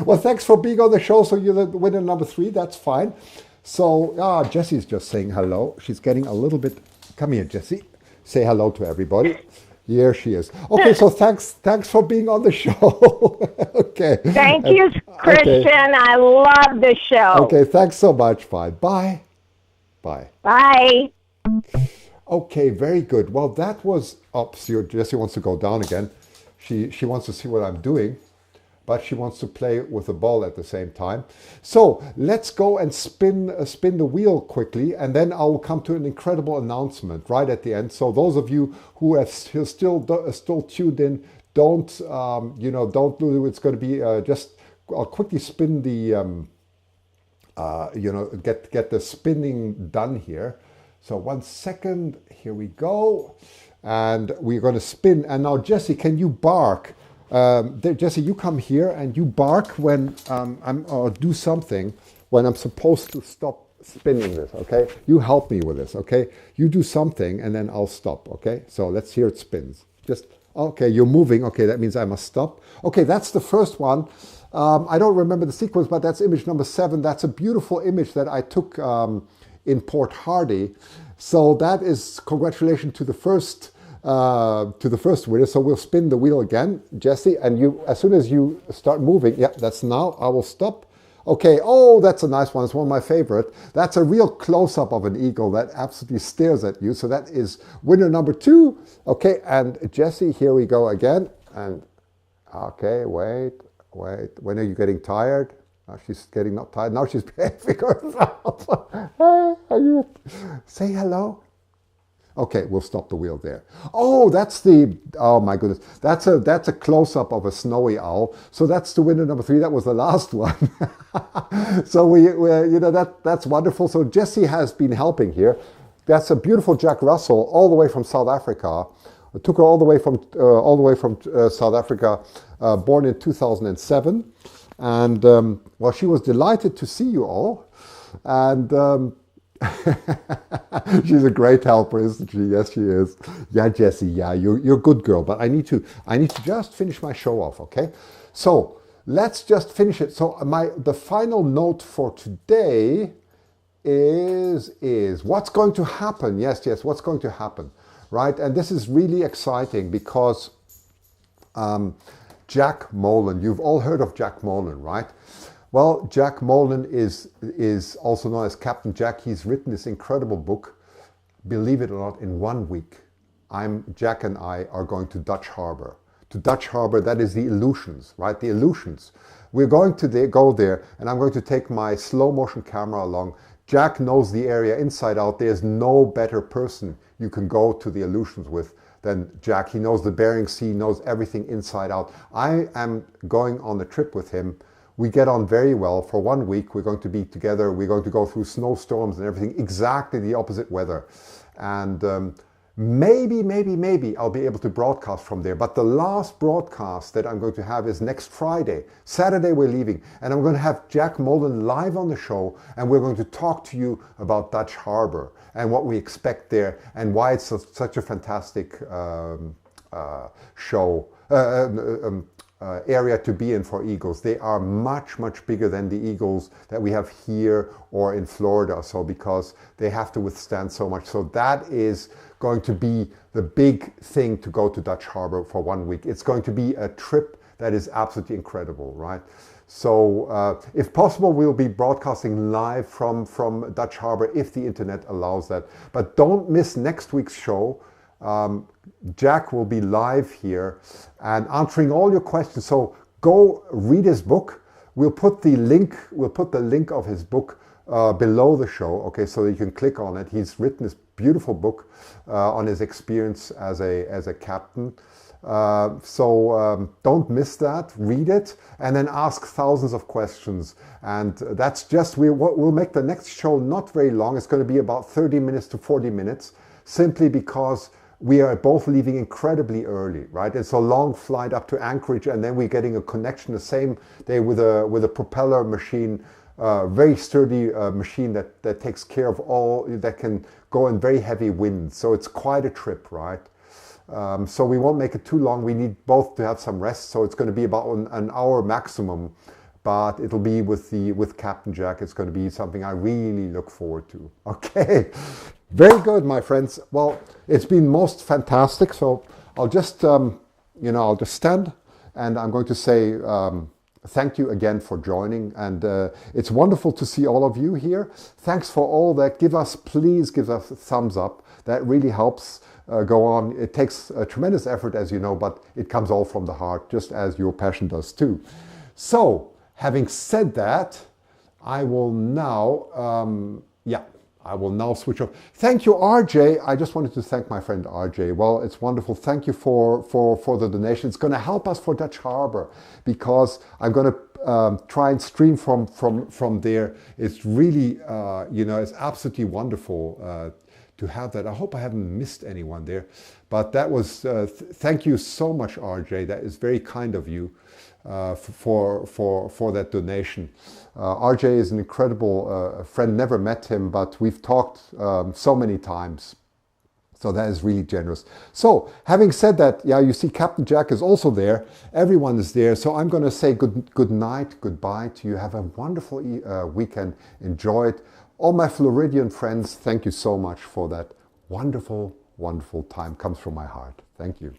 Well, thanks for being on the show. So you're the winner number 3. That's fine. So, Jessie's just saying hello. She's getting a little bit... Come here, Jessie. Say hello to everybody. Here she is. Okay, so thanks for being on the show. Okay.
Thank you, Christian. Okay. I love the show.
Okay, thanks so much. Fine. Bye.
Bye.
Okay, very good. Well, that was up. So Jessie wants to go down again. She wants to see what I'm doing, but she wants to play with the ball at the same time. So let's go and spin the wheel quickly, and then I will come to an incredible announcement right at the end. So those of you who are still tuned in, don't lose. It's going to be I'll quickly spin the. Get the spinning done here. So 1 second, here we go. and we're going to spin. And now, Jesse, can you bark? Jesse, you come here and you bark when or do something when I'm supposed to stop spinning this, okay? You help me with this, okay? You do something and then I'll stop, okay? So let's hear it spins. Just, okay, you're moving. Okay, that means I must stop. Okay, that's the first one. I don't remember the sequence, but that's image number 7. That's a beautiful image that I took in Port Hardy. So that is congratulations to the first winner. So we'll spin the wheel again, Jesse, and you, as soon as you start moving, yeah, that's now. I will stop. Okay, oh, that's a nice one. It's one of my favorite. That's a real close-up of an eagle that absolutely stares at you. So that is winner number 2. Okay, and Jesse, here we go again. And okay, wait. When are you getting tired? Now she's getting not tired. Now she's behaving herself. Hey, are you? Say hello. Okay, we'll stop the wheel there. Oh, oh my goodness. That's a close-up of a snowy owl. So that's the winner number 3. That was the last one. So we that's wonderful. So Jesse has been helping here. That's a beautiful Jack Russell, all the way from South Africa. I took her all the way from South Africa, born in 2007. And well, she was delighted to see you all. And she's a great helper, isn't she? Yes, she is. Yeah, Jessie. Yeah, you're a good girl. But I need to just finish my show off. Okay, so let's just finish it. So the final note for today is what's going to happen. Yes, what's going to happen, right? And this is really exciting because Jack Molan. You've all heard of Jack Molan, right? Well, Jack Molan is also known as Captain Jack. He's written this incredible book, believe it or not, in 1 week. Jack and I are going to Dutch Harbor. To Dutch Harbor, that is the Aleutians, right? The Aleutians. We're going to go there, and I'm going to take my slow motion camera along. Jack knows the area inside out. There's no better person you can go to the Aleutians with than Jack. He knows the Bering Sea, knows everything inside out. I am going on the trip with him. We get on very well. For 1 week, we're going to be together. We're going to go through snowstorms and everything, exactly the opposite weather. And maybe I'll be able to broadcast from there. But the last broadcast that I'm going to have is next Friday. Saturday we're leaving. And I'm going to have Jack Molan live on the show. And we're going to talk to you about Dutch Harbor and what we expect there and why it's such a fantastic area to be in for eagles. They are much bigger than the eagles that we have here or in Florida, so because they have to withstand so much. So that is going to be the big thing to go to Dutch Harbor for 1 week. It's going to be a trip that is absolutely incredible, right? So if possible, we'll be broadcasting live from Dutch Harbor if the internet allows that. But don't miss next week's show. Jack will be live here and answering all your questions. So go read his book. We'll put the link of his book below the show, okay, so that you can click on it. He's written this beautiful book on his experience as a captain. So don't miss that. Read it and then ask thousands of questions. And that's just we'll make the next show not very long. It's going to be about 30 minutes to 40 minutes, simply because we are both leaving incredibly early, right? It's a long flight up to Anchorage, and then we're getting a connection the same day with a propeller machine, very sturdy machine that takes care of all, that can go in very heavy winds. So it's quite a trip, right? So we won't make it too long. We need both to have some rest. So it's going to be about an hour maximum, but it'll be with Captain Jack. It's going to be something I really look forward to. Okay. Very good, my friends. Well, it's been most fantastic. So I'll just, I'll just stand and I'm going to say thank you again for joining. And it's wonderful to see all of you here. Thanks for all that. Please give us a thumbs up. That really helps go on. It takes a tremendous effort, as you know, but it comes all from the heart, just as your passion does too. So having said that, I will now, I will now switch off. Thank you, RJ. I just wanted to thank my friend RJ. Well, it's wonderful. Thank you for the donation. It's going to help us for Dutch Harbor, because I'm going to try and stream from there. It's really, it's absolutely wonderful to have that. I hope I haven't missed anyone there, but that was, thank you so much, RJ. That is very kind of you for that donation. RJ is an incredible friend, never met him, but we've talked so many times. So that is really generous. So having said that, yeah, you see Captain Jack is also there. Everyone is there. So I'm going to say good night, goodbye to you. Have a wonderful weekend. Enjoy it. All my Floridian friends, thank you so much for that wonderful, wonderful time. Comes from my heart. Thank you.